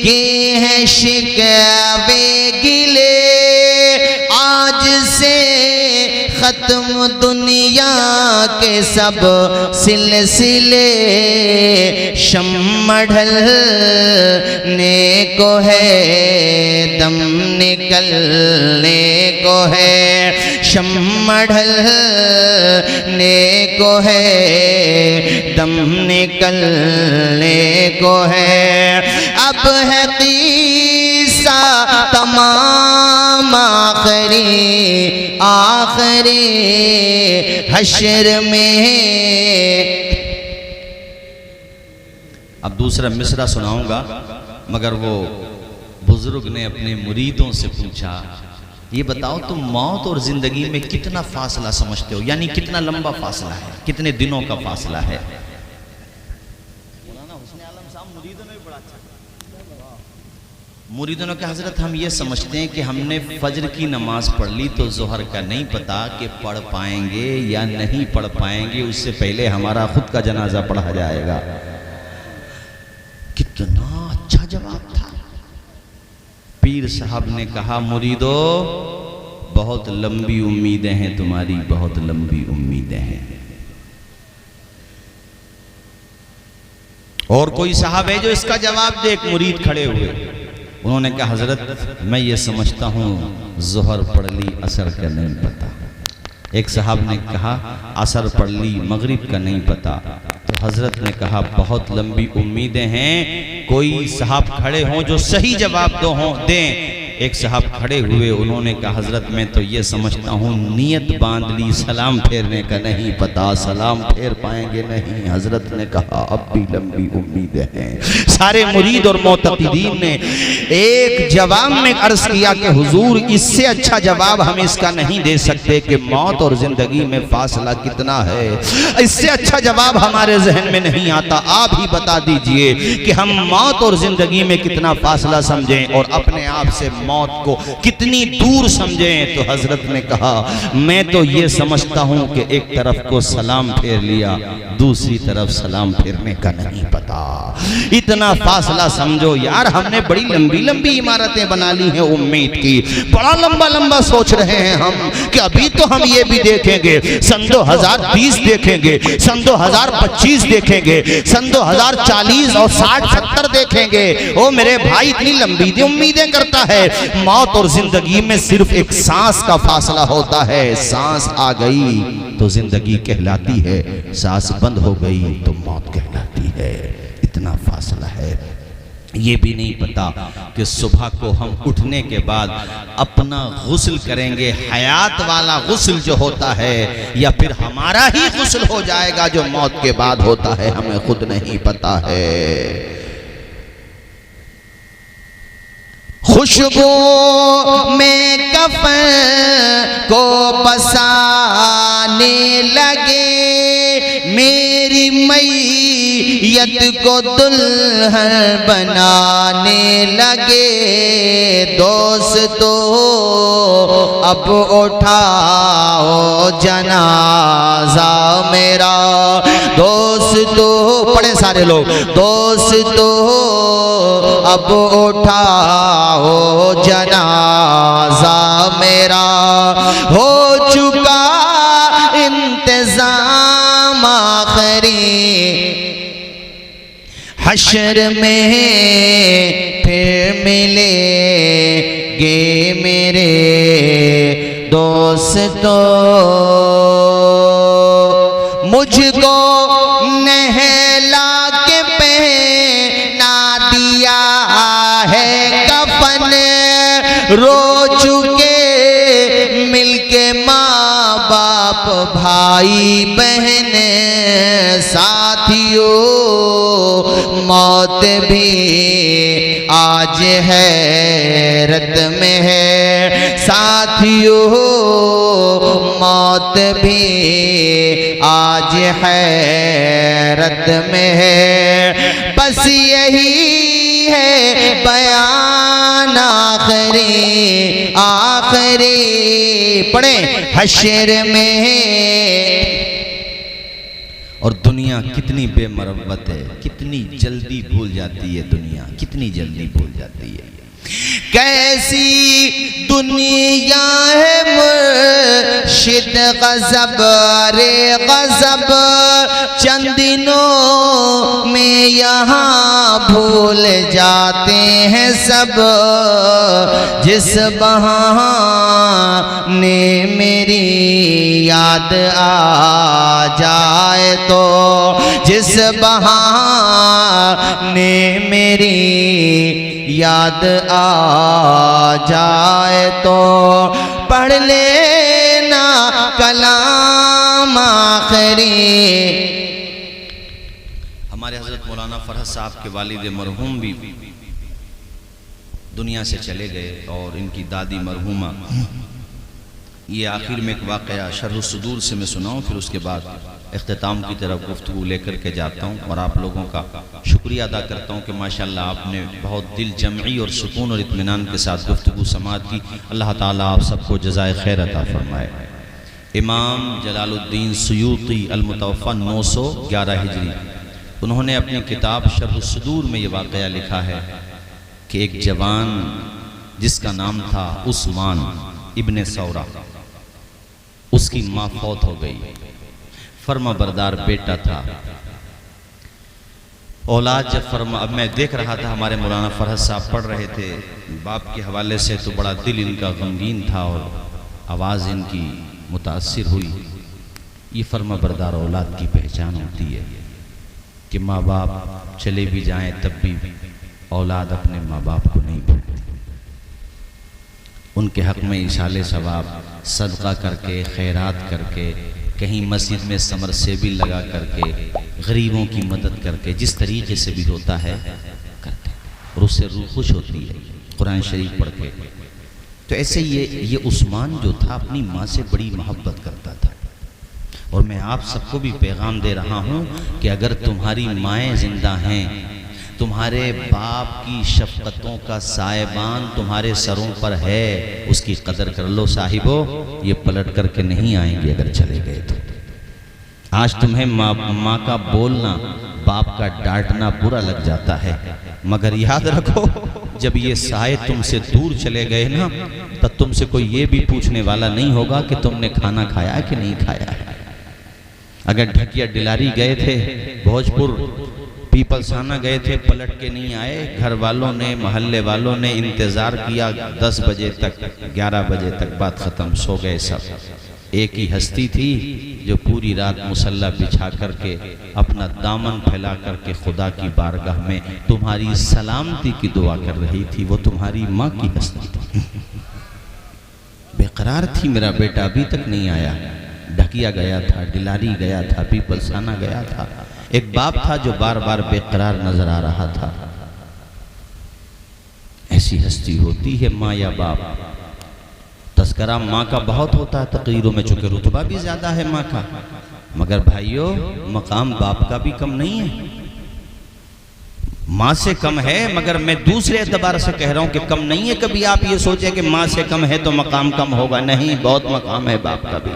ये है शिकवे गिले, आज से खत्म दुनिया के सब सिलसिले, शम्म ढलने को है दम निकलने को है, शम्म ढलने को है दम निकलने को है। अब है क़िस्सा तमाम आखिरी आखिरी। हश्र में, अब दूसरा मिसरा सुनाऊंगा, मगर वो बुजुर्ग ने अपने मुरीदों से पूछा, ये बताओ तुम मौत और जिंदगी में कितना फासला समझते हो, यानी कितना लंबा फासला है, कितने दिनों का फासला है। मुरीदों ने कहा, हजरत हम ये समझते हैं कि हमने फजर की नमाज पढ़ ली तो जोहर का नहीं पता कि पढ़ पाएंगे या नहीं पढ़ पाएंगे, उससे पहले हमारा खुद का जनाजा पढ़ा जाएगा। कितना अच्छा जवाब था। पीर साहब ने कहा, मुरीदो बहुत लंबी उम्मीदें हैं तुम्हारी, बहुत लंबी उम्मीदें हैं। और कोई साहब है जो इसका जवाब दे। एक मुरीद खड़े हुए, उन्होंने कहा, हजरत मैं ये समझता हूँ जोहर पढ़ ली असर का नहीं पता। एक साहब ने कहा, असर पढ़ ली मगरिब का नहीं पता। तो हजरत ने कहा, बहुत लंबी उम्मीदें हैं, कोई साहब खड़े हों जो सही जवाब दें। एक साहब खड़े हुए, उन्होंने कहा, हजरत मैं तो ये समझता हूँ नियत बांध ली, सलाम फेरने का नहीं पता, सलाम फेर पाएंगे नहीं। हजरत ने कहा, अब भी लंबी उम्मीदें हैं। सारे मुरीद और मोतक़ीदीन ने एक जवाब में अर्ज किया कि हुजूर इससे अच्छा जवाब हम इसका नहीं दे सकते कि मौत और जिंदगी में फासला कितना है। इससे अच्छा जवाब हमारे जहन में नहीं आता। आप ही बता दीजिए कि हम मौत और जिंदगी में कितना फासला समझें और अपने आप से मौत को कितनी दूर समझें। तो हजरत ने कहा, मैं तो ये समझता हूं कि एक तरफ को सलाम फेर लिया, दूसरी तरफ सलाम फेरने का नहीं पता। इतना फासला समझो यार। हमने बड़ी लंबी लंबी इमारतें बना ली हैं उम्मीद की, बड़ा लंबा लंबा सोच रहे हैं हम कि अभी तो हम ये भी देखेंगे, सन 2020 देखेंगे, सन 2025 देखेंगे, सन 2040 और 60-70 देखेंगे। ओ मेरे भाई, इतनी लंबी उम्मीदें करता है। मौत और जिंदगी में सिर्फ एक सांस का फासला होता है। सांस आ गई तो जिंदगी कहलाती है, सांस बंद हो गई तो मौत कहलाती है। इतना फासला है। ये भी नहीं पता कि सुबह को हम उठने के बाद अपना गुस्ल करेंगे, हयात वाला गुस्ल जो होता है, या फिर हमारा ही गुस्ल हो जाएगा जो मौत के बाद होता है, हमें खुद नहीं पता है। खुशबू में कफन को बसाने लगे, मेरी मैयत को दुल्हन बनाने लगे। दोस्तों अब उठाओ जनाजा मेरा, दोस्तों बड़े सारे लोग, दोस्तों अब उठाओ जनाजा मेरा। हो चुका इंतजाम आखिरी, हश्र में फिर मिलेंगे मेरे दोस्तों। मुझको नहला के पहना दिया है कफन, रो चुके मिलके माँ बाप भाई बहन साथियों। मौत भी आज हैरत में है साथियों, मौत भी आज हैरत में है। बस यही है बयान आखिरी, आखिरी पढ़े हश्र में। और दुनिया कितनी बेमरवत है, कितनी जल्दी भूल जाती है दुनिया, कितनी जल्दी भूल जाती है। कैसी दुनिया है मुर्शिद गज़ब रे गज़ब, चंद दिनों में यहाँ भूल जाते हैं सब। जिस बहाने मेरी याद आ जाए तो, जिस बहाने मेरी याद आ जाए तो, पढ़ लेना कलाम आखिरी। हमारे हजरत मौलाना फरहत साहब के वालिद मरहूम भी दुनिया से चले गए और इनकी दादी मरहूमा। ये आखिर में एक वाक़या शरह सुदूर से मैं सुनाऊँ, फिर उसके बाद इख्तिताम की तरफ गुफ्तगू लेकर के जाता हूँ। और आप लोगों का शुक्रिया अदा करता हूँ कि माशाअल्लाह आपने बहुत दिल जमई और सुकून और इत्मीनान के साथ गुफ्तगू समाअत की। अल्लाह ताला आप सबको जज़ाए खैर अता फरमाए। इमाम जलालुद्दीन सुयूती अल-मुतवफ़्फ़ा 911 हिजरी, उन्होंने अपनी किताब शरह सुदूर में ये वाक़या लिखा है कि एक जवान जिसका नाम था उस्मान इब्ने सौरा, उसकी माँ फौत हो गई। फर्मा बरदार बेटा था, औलाद जब फर्मा। अब मैं देख रहा था हमारे मौलाना फरहत साहब पढ़ रहे थे, बाप के हवाले से तो बड़ा दिल इनका गमगीन था और आवाज़ इनकी मुतासिर हुई। ये फर्मा बरदार औलाद की पहचान होती है कि माँ बाप चले भी जाएं तब भी औलाद अपने माँ बाप को नहीं भूलती। उनके हक़ में इशाले सवाब सदका करके, खैरात करके, कहीं मस्जिद में समरसेबिल लगा करके, गरीबों की मदद करके, जिस तरीके से भी होता है करते, और उससे रूह खुश होती है कुरान शरीफ पढ़ के। तो ऐसे ये उस्मान जो था अपनी माँ से बड़ी मोहब्बत करता था। और मैं आप सबको भी पैगाम दे रहा हूँ कि अगर तुम्हारी माएँ जिंदा हैं, तुम्हारे बाप की शफ़क़तों का सायबान तुम्हारे सरों पर है, उसकी कदर कर लो साहिबो। ये पलट करके नहीं आएंगे अगर चले गए तो। आज तुम्हें माँ का बोलना, बाप का डांटना बुरा लग जाता है, मगर याद रखो जब ये साए तुमसे दूर चले गए ना, तब तुमसे कोई ये भी पूछने वाला नहीं होगा कि तुमने खाना खाया कि नहीं खाया। अगर ढकिया डिलारी गए थे, भोजपुर पीपलसाना गए थे, पलट के नहीं आए, घर वालों ने, मोहल्ले वालों ने इंतज़ार किया 10 बजे तक, 11 बजे तक, बात ख़त्म, सो गए सब। एक ही हस्ती थी जो पूरी रात मुसल्ला बिछा करके अपना दामन फैला करके खुदा की बारगाह में तुम्हारी सलामती की दुआ कर रही थी, वो तुम्हारी माँ की हस्ती थी। बेकरार थी, मेरा बेटा अभी तक नहीं आया। ढकिया गया था, डिलारी गया था, पीपलसाना गया था। एक बाप था जो बार बार बेकरार नजर आ रहा था। ऐसी हस्ती होती है माँ या बाप। तस्करा माँ का बहुत होता है तकरीरों में, चूँकि रुतबा भी ज़्यादा है माँ का, मगर भाइयों मकाम बाप का भी कम नहीं है। माँ से कम है, मगर मैं दूसरे एतबार से कह रहा हूँ कि कम नहीं है। कभी आप ये सोचें कि माँ से कम है तो मकाम कम होगा, नहीं, बहुत मकाम है बाप का भी।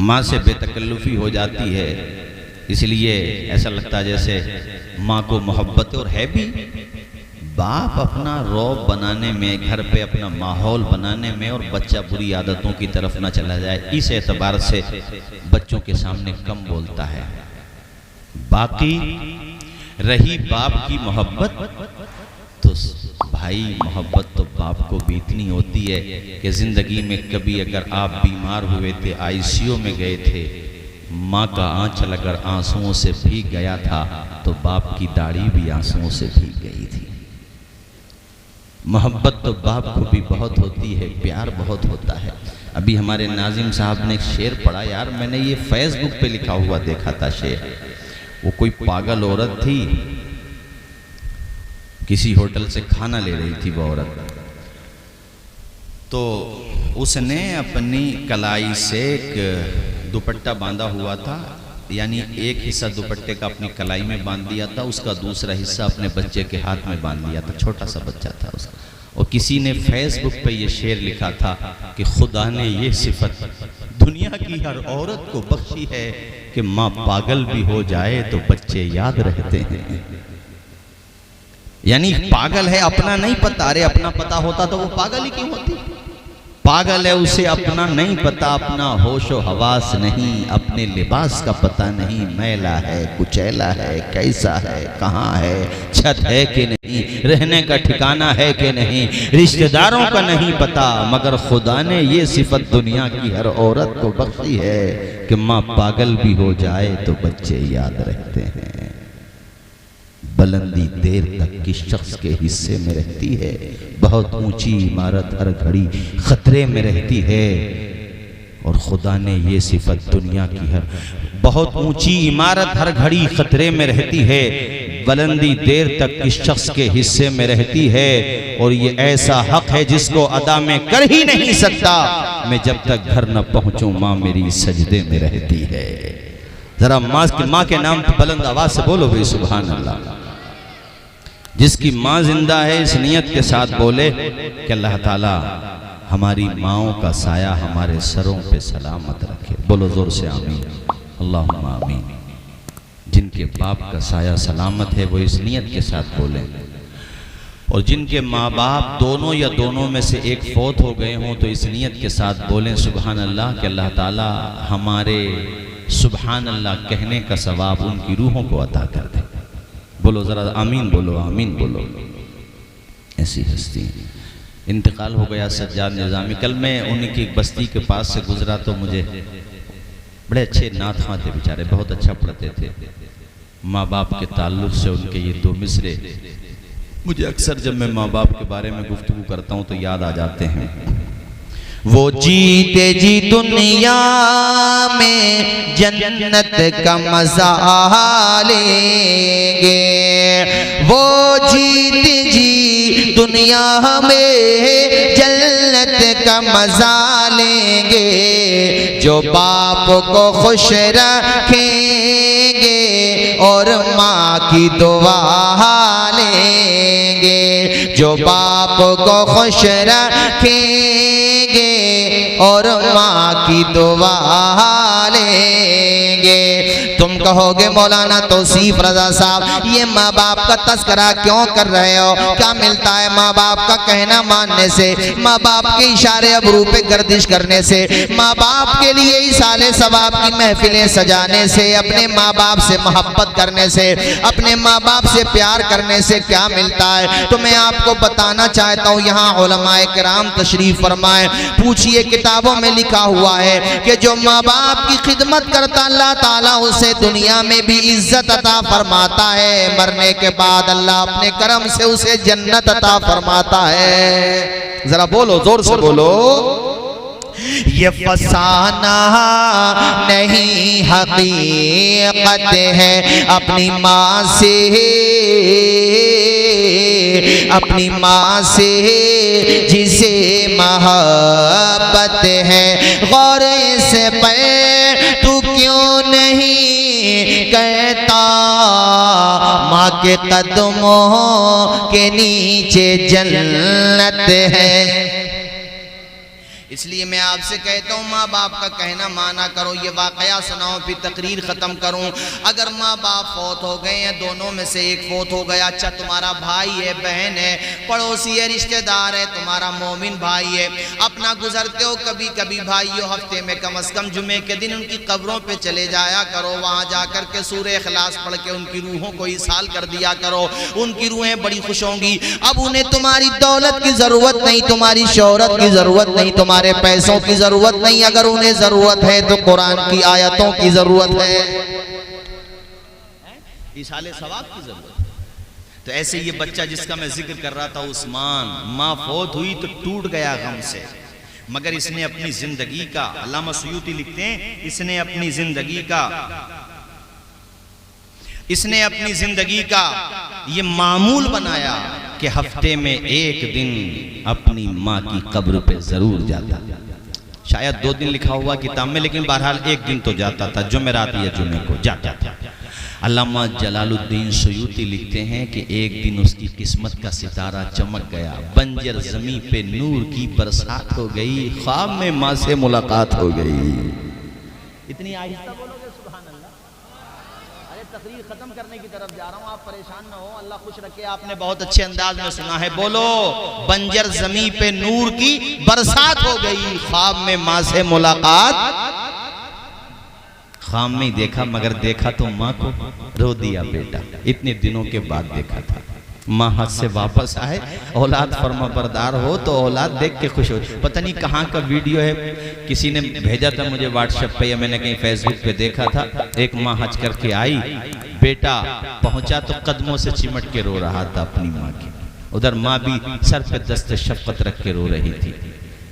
माँ से बेतकल्लुफी हो जाती है, इसलिए ऐसा लगता है जैसे माँ को मोहब्बत, और है भी। बाप अपना रौब बनाने में, घर पे अपना माहौल बनाने में, और बच्चा बुरी आदतों की तरफ ना चला जाए, इस एतबार से बच्चों के सामने कम बोलता है। बाकी रही बाप की मोहब्बत, तो भाई मोहब्बत तो बाप को भी इतनी होती है कि ज़िंदगी में कभी अगर आप बीमार हुए थे, आईसीयू में गए थे, माँ का आंचल अगर आंसुओं से भीग गया था तो बाप की दाढ़ी भी आंसुओं से भीग गई थी। मोहब्बत तो बाप को भी बहुत होती है, प्यार बहुत होता है। अभी हमारे नाजिम साहब ने एक शेर पढ़ा, यार मैंने ये फेसबुक पे लिखा हुआ देखा था शेर। वो कोई पागल औरत थी, किसी होटल से खाना ले रही थी वो औरत, तो उसने अपनी कलाई से एक दुपट्टा बांधा हुआ था, यानी एक हिस्सा दुपट्टे का अपनी कलाई में बांध दिया था, उसका दूसरा हिस्सा अपने बच्चे के हाथ में बांध दिया था, छोटा सा बच्चा था उसका। और किसी ने फेसबुक पे ये शेर लिखा था कि खुदा ने ये सिफत दुनिया की हर औरत को बख्शी है कि माँ पागल भी हो जाए तो बच्चे याद रहते हैं। यानी पागल है, अपना नहीं पता। अरे अपना पता होता तो वो पागल ही क्यों होती? पागल है, उसे अपना नहीं पता, अपना होशो हवास नहीं, अपने लिबास का पता नहीं, मैला है, कुचैला है, कैसा है, कहाँ है, छत है कि नहीं, रहने का ठिकाना है कि नहीं, रिश्तेदारों का नहीं पता, मगर खुदा ने ये सिफत दुनिया की हर औरत को बख्शी है कि माँ पागल भी हो जाए तो बच्चे याद रहते हैं। बुलंदी देर तक किस शख्स के हिस्से में रहती है, बहुत ऊंची इमारत हर घड़ी खतरे में रहती है, और खुदा ने ये सिफत दुनिया की हर, बहुत ऊंची इमारत हर घड़ी खतरे में रहती है, बुलंदी देर तक किस शख्स के हिस्से में रहती है, और ये ऐसा हक है जिसको अदा में कर ही नहीं सकता, मैं जब तक घर न पहुंचूं माँ मेरी सजदे में रहती है। जरा माँ के नाम पर बुलंद आवाज से बोलो भाई सुभान अल्लाह। जिसकी माँ जिंदा है इस नियत के साथ बोले कि अल्लाह ताला हमारी माँओं का साया हमारे सरों पे सलामत रखे। बोलो जोर से आमीन, अल्लाहुम्मा आमीन। जिनके बाप का साया सलामत है वो इस नियत के साथ बोले, और जिनके माँ बाप दोनों या दोनों में से एक फौत हो गए हों तो इस नियत के साथ बोलें सुभान अल्लाह कि अल्लाह ताला हमारे सुभान अल्लाह कहने का सवाब उनकी रूहों को अता कर दे। बोलो ज़रा आमीन बोलो, आमीन बोलो। ऐसी हस्ती इंतकाल हो गया सज्जाद निज़ामी। कल मैं उन्हीं की बस्ती के पास से गुजरा तो मुझे बड़े अच्छे नात ख़्वां थे बेचारे, बहुत अच्छा पढ़ते थे। माँ बाप के ताल्लुक़ से उनके ये दो मिसरे मुझे अक्सर जब मैं माँ बाप के बारे में गुफ्तगू करता हूँ तो याद आ जाते हैं। वो जीते जी दुनिया में जन्नत का मजा लेंगे, वो जीते जी दुनिया में जन्नत का मजा लेंगे, जो बाप को खुश रखेंगे और माँ की दुआ लेंगे, जो बाप को खुश रखेंगे और माँ की दुआ लेंगे। तुम कहोगे मौलाना तौसीफ रजा साहब ये माँ बाप का तस्करा क्यों कर रहे हो, क्या मिलता है माँ बाप का कहना मानने से, माँ बाप के इशारे अबरू पे गर्दिश करने से, माँ बाप के लिए इसाले सवाब की महफिलें सजाने से, अपने माँ बाप से मोहब्बत करने से, अपने माँ बाप से प्यार करने से क्या मिलता है? तो मैं आपको बताना चाहता हूँ, यहाँ उलमाए किराम तशरीफ फरमाए, पूछिए किताबों में लिखा हुआ है कि जो माँ बाप की खिदमत करता अल्लाह ताला उसे दुनिया में भी इज्जत अता फरमाता है, मरने के बाद अल्लाह अपने करम से उसे जन्नत अता फरमाता है। जरा बोलो जोर से बोलो, ये फसाना नहीं हकीकत है, अपनी माँ से अपनी माँ से जिसे मोहब्बत है, गौर से पर तू क्यों नहीं करता, माँ के कदमों के नीचे जन्नत है। इसलिए मैं आपसे कहता हूँ माँ बाप का कहना माना करो। ये वाकया सुनाओ फिर तकरीर ख़त्म करूँ। अगर माँ बाप फौत हो गए हैं, दोनों में से एक फौत हो गया, अच्छा तुम्हारा भाई है, बहन है, पड़ोसी है, रिश्तेदार है, तुम्हारा मोमिन भाई है, अपना गुजरते हो कभी कभी भाइयों, हफ्ते में कम से कम जुमे के दिन उनकी कब्रों पर चले जाया करो। वहाँ जा कर के सूरह इखलास पढ़ के उनकी रूहों को इसाल कर दिया करो, उनकी रूहें बड़ी खुश होंगी। अब उन्हें तुम्हारी दौलत की ज़रूरत नहीं, तुम्हारी शोहरत की ज़रूरत नहीं, तुम्हारे पैसों की जरूरत नहीं, अगर उन्हें जरूरत है तो कुरान की आयतों की जरूरत है, इसाले सवाब की जरूरत है। तो ऐसे ये बच्चा जिसका मैं जिक्र कर रहा था उस्मान, माँ फौत हुई तो टूट गया गम से, मगर इसने अपनी जिंदगी का, अल्लामा सुयूती लिखते हैं, इसने अपनी जिंदगी का ये मामूल बनाया कि हफ्ते में एक दिन अपनी माँ की कब्र पे जरूर जाता। शायद 2 दिन लिखा हुआ किताब में, लेकिन बहरहाल एक दिन तो जाता था, जुमेरात या जुमे को जाता था। अल्लामा जलालुद्दीन सुयूती लिखते हैं कि एक दिन उसकी किस्मत का सितारा चमक गया, बंजर जमीन पे नूर की बरसात हो गई, ख्वाब में माँ से मुलाकात हो गई। इतनी आहिस्ता बोलोगे सुभान अल्लाह। अरे तकरीर खत्म करने की तरफ जा रहा हूँ, आप परेशान न हो, अल्लाह खुश रखे। आपने बहुत अच्छे अंदाज में सुना है, बोलो बंजर जमीन पे नूर की बरसात हो गई, ख्वाब में माँ से मुलाकात। ख्वाब में ही देखा, मगर देखा तो माँ को, रो दिया बेटा, इतने दिनों के बाद देखा था। माँ हाथ से वापस आए, औलाद फर्मा बरदार हो तो औलाद देख के खुश हो। पता नहीं कहाँ का वीडियो है, किसी ने भेजा था मुझे व्हाट्सएप पे या मैंने कहीं फेसबुक पे देखा था। एक माँ हज करके आई, बेटा पहुंचा तो कदमों से चिमट के रो रहा था अपनी माँ की, उधर माँ भी सर पे दस्त शफ़क़त रख के रो रही थी।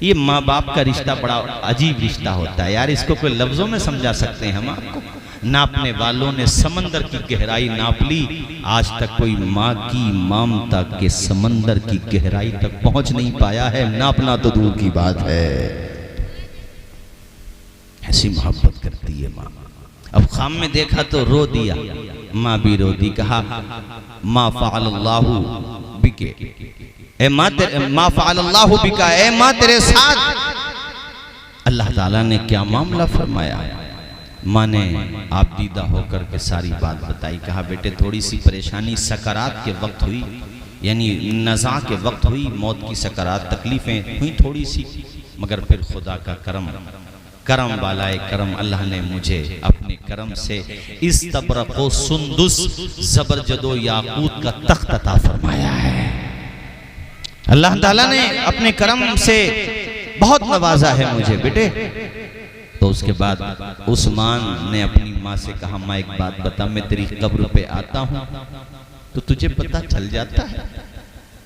ये माँ बाप का रिश्ता बड़ा अजीब रिश्ता होता है यार, इसको कोई लफ्जों में समझा सकते हैं हम आपको? नापने वालों ने समंदर की गहराई नाप ली, आज तक कोई माँ की ममता के समंदर की गहराई तक पहुंच नहीं पाया है, नापना तो दूर की बात है। ऐसी मोहब्बत करती है माँ। अब ख्वाब में देखा तो रो दिया, माँ भी रो दी, कहा मा फ़अलल्लाहु बिके, ए माँ फ़अलल्लाहु बिका, ए माँ तेरे साथ अल्लाह ताला ने क्या मामला फरमाया। माँ ने आप दीदा होकर के सारी बात बताई, कहा बेटे थोड़ी सी परेशानी सकरात के वक्त हुई, यानी नज़ा के वक्त हुई, मौत की सकरात तकलीफ़ें हुई थोड़ी सी, मगर फिर खुदा का करम वाला करम, अल्लाह ने मुझे अपने करम से इस तबरको सुंदुस ज़बरजदो याकूत का तख्त अता फरमाया है। अल्लाह ताला ने अपने करम से बहुत नवाजा है मुझे बेटे। तो उसके बाद उस्मान ने अपनी माँ से कहा, माँ एक बात बता, मैं तेरी कब्र पे आता हूँ तो तुझे पता चल जाता है?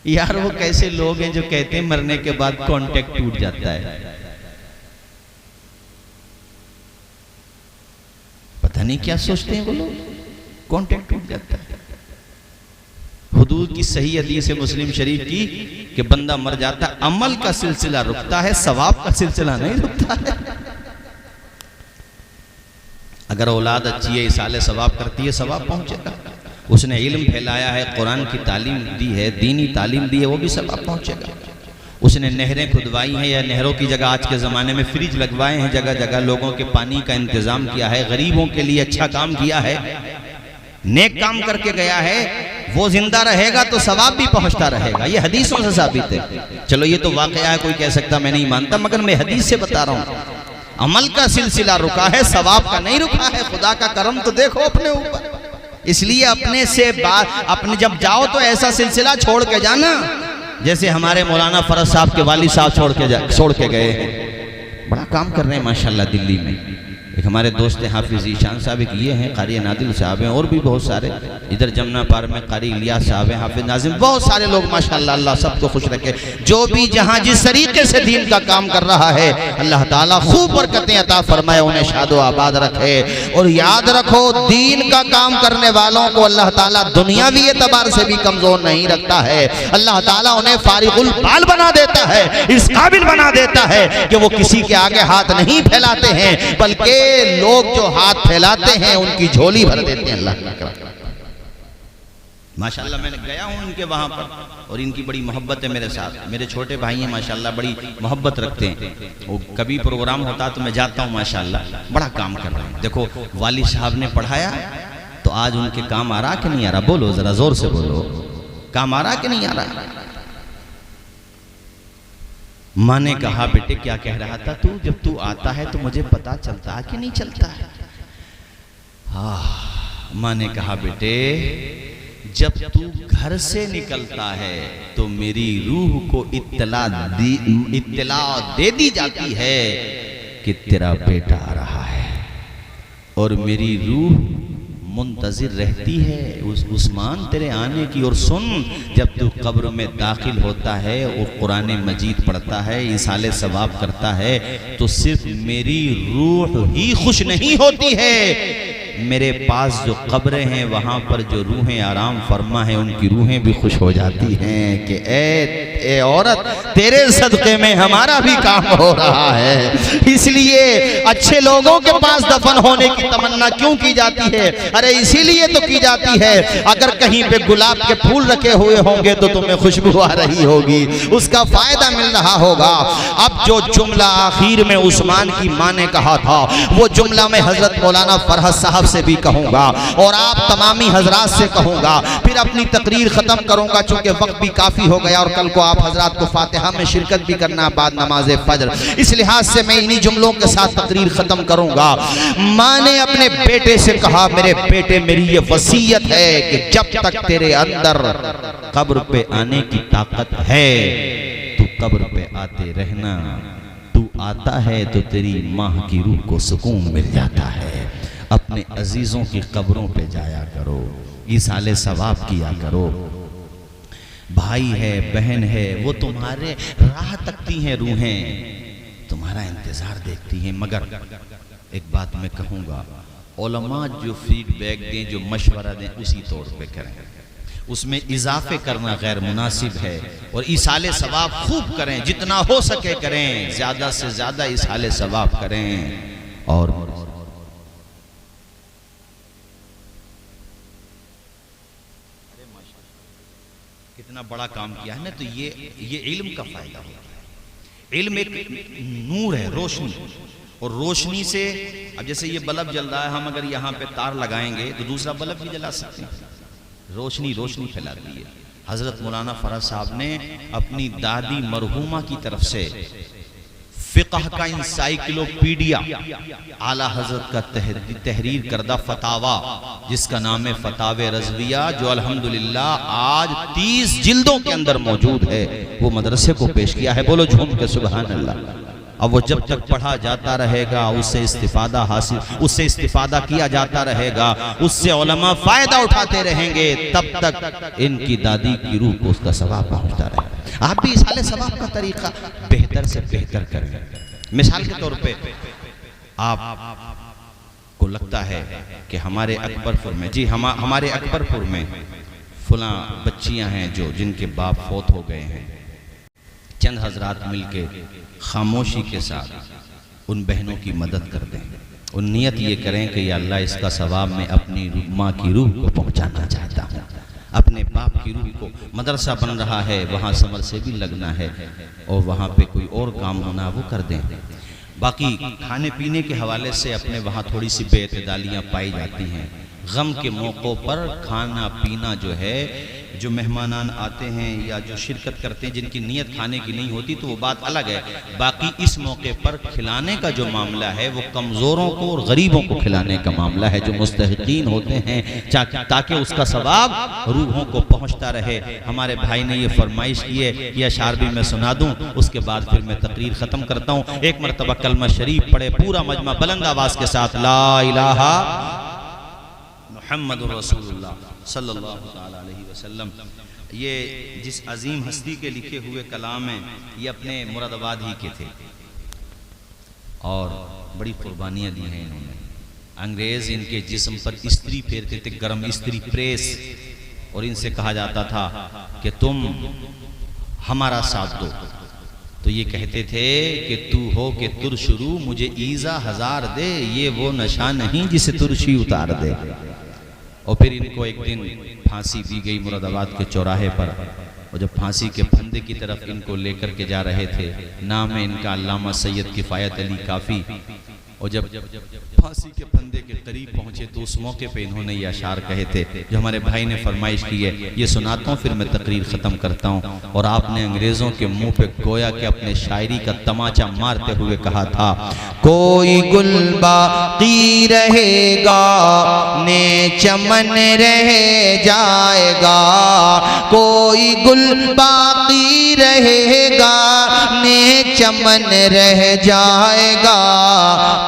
यार वो कैसे लोग हैं जो कहते हैं मरने के बाद कांटेक्ट टूट जाता है, पता नहीं क्या सोचते हैं वो लोग, कांटेक्ट टूट जाता है। हुदूद की सही हदीस है मुस्लिम शरीफ की कि बंदा मर जाता, अमल का सिलसिला रुकता है, सवाब का सिलसिला नहीं रुकता है। अगर औलाद अच्छी है, इसाले सवाब करती है, सवाब पहुंचेगा। उसने इल्म फैलाया है, कुरान की तालीम दी है, दीनी तालीम दी है, वो भी सवाब पहुंचेगा। उसने नहरें खुदवाई हैं या नहरों की जगह आज के ज़माने में फ्रिज लगवाए हैं, जगह जगह लोगों के पानी का इंतज़ाम किया है, गरीबों के लिए अच्छा काम किया है, नेक काम करके गया है, वो जिंदा रहेगा तो सवाब भी पहुंचता रहेगा। ये हदीसों से साबित है। चलो ये तो वाकया है, कोई कह सकता मैं नहीं मानता, मगर मैं हदीस से बता रहा हूँ। अमल का सिलसिला रुका है, सवाब का नहीं रुका है। खुदा का करम तो देखो अपने ऊपर। इसलिए अपने से बात, अपने जब जाओ तो ऐसा सिलसिला छोड़ के जाना जैसे हमारे मौलाना फरज साहब के वालिद साहब छोड़ के गए हैं। बड़ा काम कर रहे हैं माशाल्लाह दिल्ली में, एक हमारे दोस्त हाफिज ईशान साहब एक ये हैं, कारी नादिल साहब हैं, और भी बहुत सारे इधर जमुना पार में कारी इलियास साहब हैं, हाफिज नाजिम, बहुत सारे लोग माशाअल्लाह। अल्लाह सबको खुश रखे। जो भी जहाँ जिस तरीके से दीन का काम कर रहा है अल्लाह ताला खूब बरकतें अता फरमाए, उन्हें शादो आबाद रखे। और याद रखो दीन का काम करने वालों को अल्लाह ताला दुनियावी एतबार से भी कमजोर नहीं रखता है। अल्लाह ताला उन्हें फारिगुल बाल बना देता है, इस काबिल बना देता है कि वो किसी के आगे हाथ नहीं फैलाते हैं, बल्कि लोग जो हाथ फैलाते हैं उनकी झोली भर देते हैं। अल्लाह माशाल्लाह, मैंने गया हूँ इनके वहाँ पर और इनकी बड़ी मोहब्बत है मेरे साथ। मेरे छोटे भाई हैं माशाल्लाह, बड़ी मोहब्बत रखते हैं। वो कभी प्रोग्राम होता तो मैं जाता हूँ माशाल्लाह, बड़ा काम कर रहे हैं। देखो वाली साहब ने पढ़ाया तो आज उनके काम आ रहा कि नहीं आ रहा? बोलो जरा जोर से बोलो, काम आ रहा कि नहीं आ रहा? माँ ने कहा बेटे क्या कह रहा था तू? जब तू आता है तो मुझे पता चलता है कि नहीं चलता है? माँ ने कहा बेटे जब तू घर से निकलता है तो मेरी रूह को इत्तला दे दी जाती है कि तेरा बेटा आ रहा है, और मेरी रूह मुंतजिर रहती है उस्मान तेरे आने की। और सुन, जब तू कब्र में दाखिल होता है और कुरान मजीद पढ़ता है, इसाले सवाब करता है, तो सिर्फ मेरी रूह ही खुश नहीं होती है, मेरे पास जो कब्रें हैं वहाँ पर जो रूहें आराम फरमा है उनकी रूहें भी खुश हो जाती हैं कि ए औरत तेरे सदक़े में हमारा भी काम हो रहा है। इसलिए अच्छे लोगों के पास दफन होने की तमन्ना क्यों की जाती है? अरे इसीलिए तो की जाती है, अगर कहीं पे गुलाब के फूल रखे हुए होंगे तो तुम्हें खुशबू आ रही होगी, उसका फायदा मिल रहा होगा। अब जो जुमला आखिर में उस्मान की माँ ने कहा था, वो जुमला मैं हजरत मौलाना फरहत साहब से भी कहूंगा और आप तमामी हजरात से कहूंगा, फिर अपनी तकरीर खत्म करूंगा चूंकि वक्त भी काफी हो गया और कल को आप हजरात को फातिहा में शिरकत भी करना बाद नमाज फजर। इस लिहाज से मैं इन्हीं जुमलों के साथ तकरीर खत्म करूंगा। माँ ने अपने बेटे से कहा, मेरे बेटे मेरी ये वसीयत है कि जब तक तेरे अंदर कब्र पे आने की ताकत है तू कब्र पे आते रहना। तू आता है तो तेरी माँ की रूह को सुकून मिल जाता है। अपने अजीजों की कब्रों पे जाया करो, इसाले सवाब किया करो। भाई है बहन है वो तुम्हारे राह तकती हैं, रूहें तुम्हारा इंतजार देखती हैं। मगर एक बात मैं कहूँगा, उलमा जो फीडबैक दें, जो मशवरा दें, उसी तौर पे करें, उसमें इजाफे करना गैर मुनासिब है। और इसाले सवाब खूब करें, जितना हो सके करें, ज्यादा से ज्यादा इसाले सवाब करें। और कितना बड़ा काम किया है ना, तो ये इल्म का फायदा होता है। इल्म एक नूर है, रोशनी, और रोशनी से अब जैसे ये बल्ब जल रहा है, हम अगर यहाँ पे तार लगाएंगे तो दूसरा बल्ब भी जला सकते हैं। रोशनी फैलाती है। हजरत मौलाना फरहत साहब ने अपनी दादी मरहूमा की तरफ से फिक़ह का इंसाइक्लोपीडिया आला हजरत का तहरीर करदा फतावा, जिसका नाम है फतावे रज़विया, जो अल्हम्दुलिल्लाह आज 30 जिल्दों के अंदर मौजूद है, वो मदरसे को पेश किया है। बोलो झूम के सुभान अल्लाह। अब वो जब तक पढ़ा जाता रहेगा, उससे इस्तिफादा किया जाता रहेगा, उससे उलमा फायदा उठाते रहेंगे, तब तक इनकी दादी की रूह को उसका सवाब पहुंचता रहेगा। आप भी इसाले सवाब का तरीका बेहतर से बेहतर करें। मिसाल के तौर पे आप को लगता है कि हमारे अकबरपुर में, जी हमारे अकबरपुर में फुला बच्चियां हैं जो जिनके बाप फौत हो गए हैं, चंद हजरात मिलके खामोशी के साथ उन बहनों की मदद कर दें। उन नियत ये करें कि या अल्लाह इसका सवाब मैं अपनी माँ की रूह को पहुँचाना चाहता हूँ। अपने बाप की रूह को, मदरसा बन रहा है वहाँ समर से भी लगना है और वहाँ पे कोई और काम होना वो कर दें। बाकी खाने पीने के हवाले से अपने वहाँ थोड़ी सी बेइतदालियाँ पाई जाती हैं। गम के मौक़ों पर खाना पीना जो है जो मेहमानान आते हैं या जो शिरकत करते हैं जिनकी नीयत खाने की नहीं होती तो वो बात अलग है। बाकी इस मौके पर खिलाने का जो मामला है वो कमज़ोरों को और गरीबों को खिलाने का मामला है, जो मुस्तहिकीन होते हैं, ताकि उसका सवाब रूहों को पहुँचता रहे। हमारे भाई ने ये फरमाइश की है, यह अशार भी मैं सुना दूँ, उसके बाद फिर मैं तकरीर ख़त्म करता हूँ। एक मरतबा कलमा शरीफ पढ़े पूरा मजमा बुलंद आवाज़ के साथ, ला इलाहा मुहम्मदुर रसूलुल्लाह सल्लल्लाहु तआला अलैहि वसल्लम। ये जिस अजीम हस्ती के लिखे हुए कलाम हैं ये अपने मुरादाबाद ही के थे और बड़ी कुर्बानियाँ दी हैं इन्होंने। अंग्रेज़ इनके जिस्म पर इस्त्री फेरते थे, गर्म इस्त्री प्रेस, और इनसे कहा जाता था कि तुम हमारा साथ दो, तो ये कहते थे कि तू हो के तुर शुरू मुझे ईज़ा हजार दे, ये वो नशा नहीं जिसे तुरशी उतार दे। और फिर इनको एक दिन फांसी दी गई मुरादाबाद के चौराहे पर, और जब फांसी के फंदे की तरफ इनको लेकर के जा रहे थे, नाम है इनका अल्लामा सैयद किफ़ायत अली काफ़ी, और जब फांसी के फंदे के करीब पहुंचे तो उस मौके पे इन्होंने ये अशार कहे थे जो हमारे भाई ने फरमाइश की है। ये सुनाता हूँ फिर मैं तकरीर ख़त्म करता हूँ। और आपने अंग्रेज़ों के मुंह पे गोया के अपने शायरी का तमाचा मारते हुए कहा था, कोई गुल बाकी रहेगा ने चमन रह जाएगा, कोई गुल बाकी रहेगा ने चमन रह जाएगा,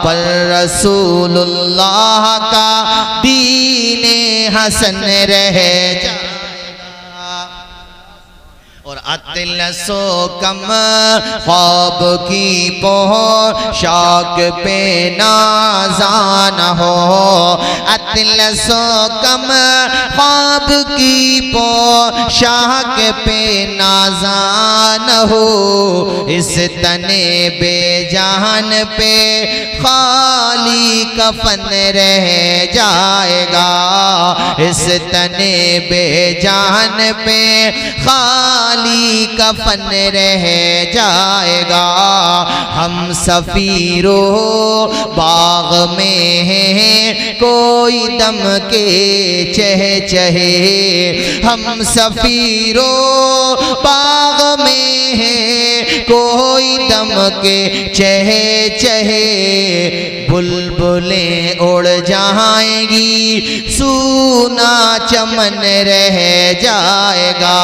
पर रसूलुल्लाह का दीने हसन रह जाएगा। और अतलसो कम ख्वाब की पोशाक पे नाज़ान हो, अतलसो कम ख्वाब की पोशाक पे नाज़ान हो, इस तने बेजान पे खाली कफन रह जाएगा, इस तने बेजान पे खाली कफन रह जाएगा। हम सफीरो बाग में हैं कोई दम के चह चहे, हम सफीरो बाग में हैं कोई दम के चहे चहे, बुलबुलें उड़ जाएंगी सूना चमन रह जाएगा,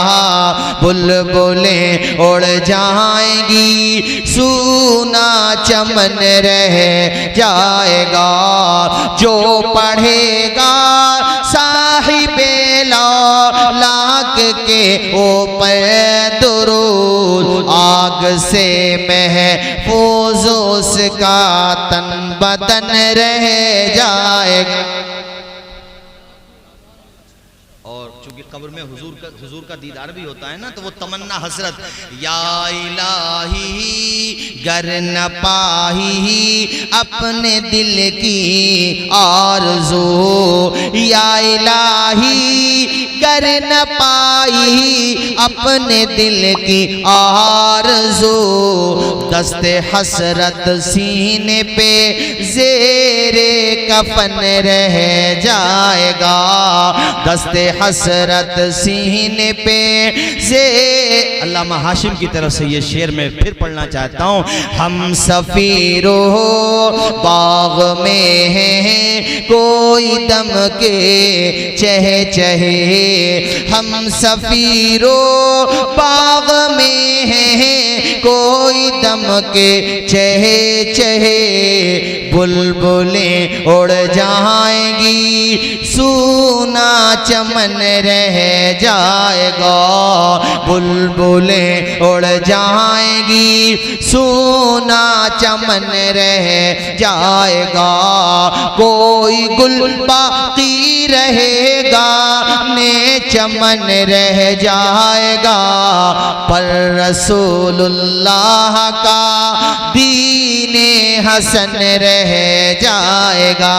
बुलबुलें उड़ जाएंगी सूना चमन रह जाएगा। जो पढ़ेगा साहिबे लाख के ऊपर दुरूद, आग से महफूज उसका तन बदन रह जाएगा। और चूंकि कब्र में हुजूर का दीदार भी होता है ना, तो वो तमन्ना हसरत, या इलाही गर न पाही अपने दिल की आरज़ू, या इलाही गर न पाई अपने दिल की आरज़ू, दस्ते हसरत सीने पे ज़ेरे कफन रह जाएगा, दस्ते हसरत सीने पे से। अल्लामा हाशिम की तरफ से ये शेर मैं फिर पढ़ना चाहता हूँ। हम सफीरो बाग में हैं कोई दम के चहे चहे, हम सफीरो बाग में हैं कोई दम के चहे चहे, बुलबुलें उड़ जाएंगी सूना चमन रह जाएगा, बुलबुलें उड़ जाएंगी सूना चमन रह जाएगा, कोई गुल बाकी रहेगा ने चमन रह जाएगा, पर रसूलुल्लाह का दीने हसन रह जाएगा।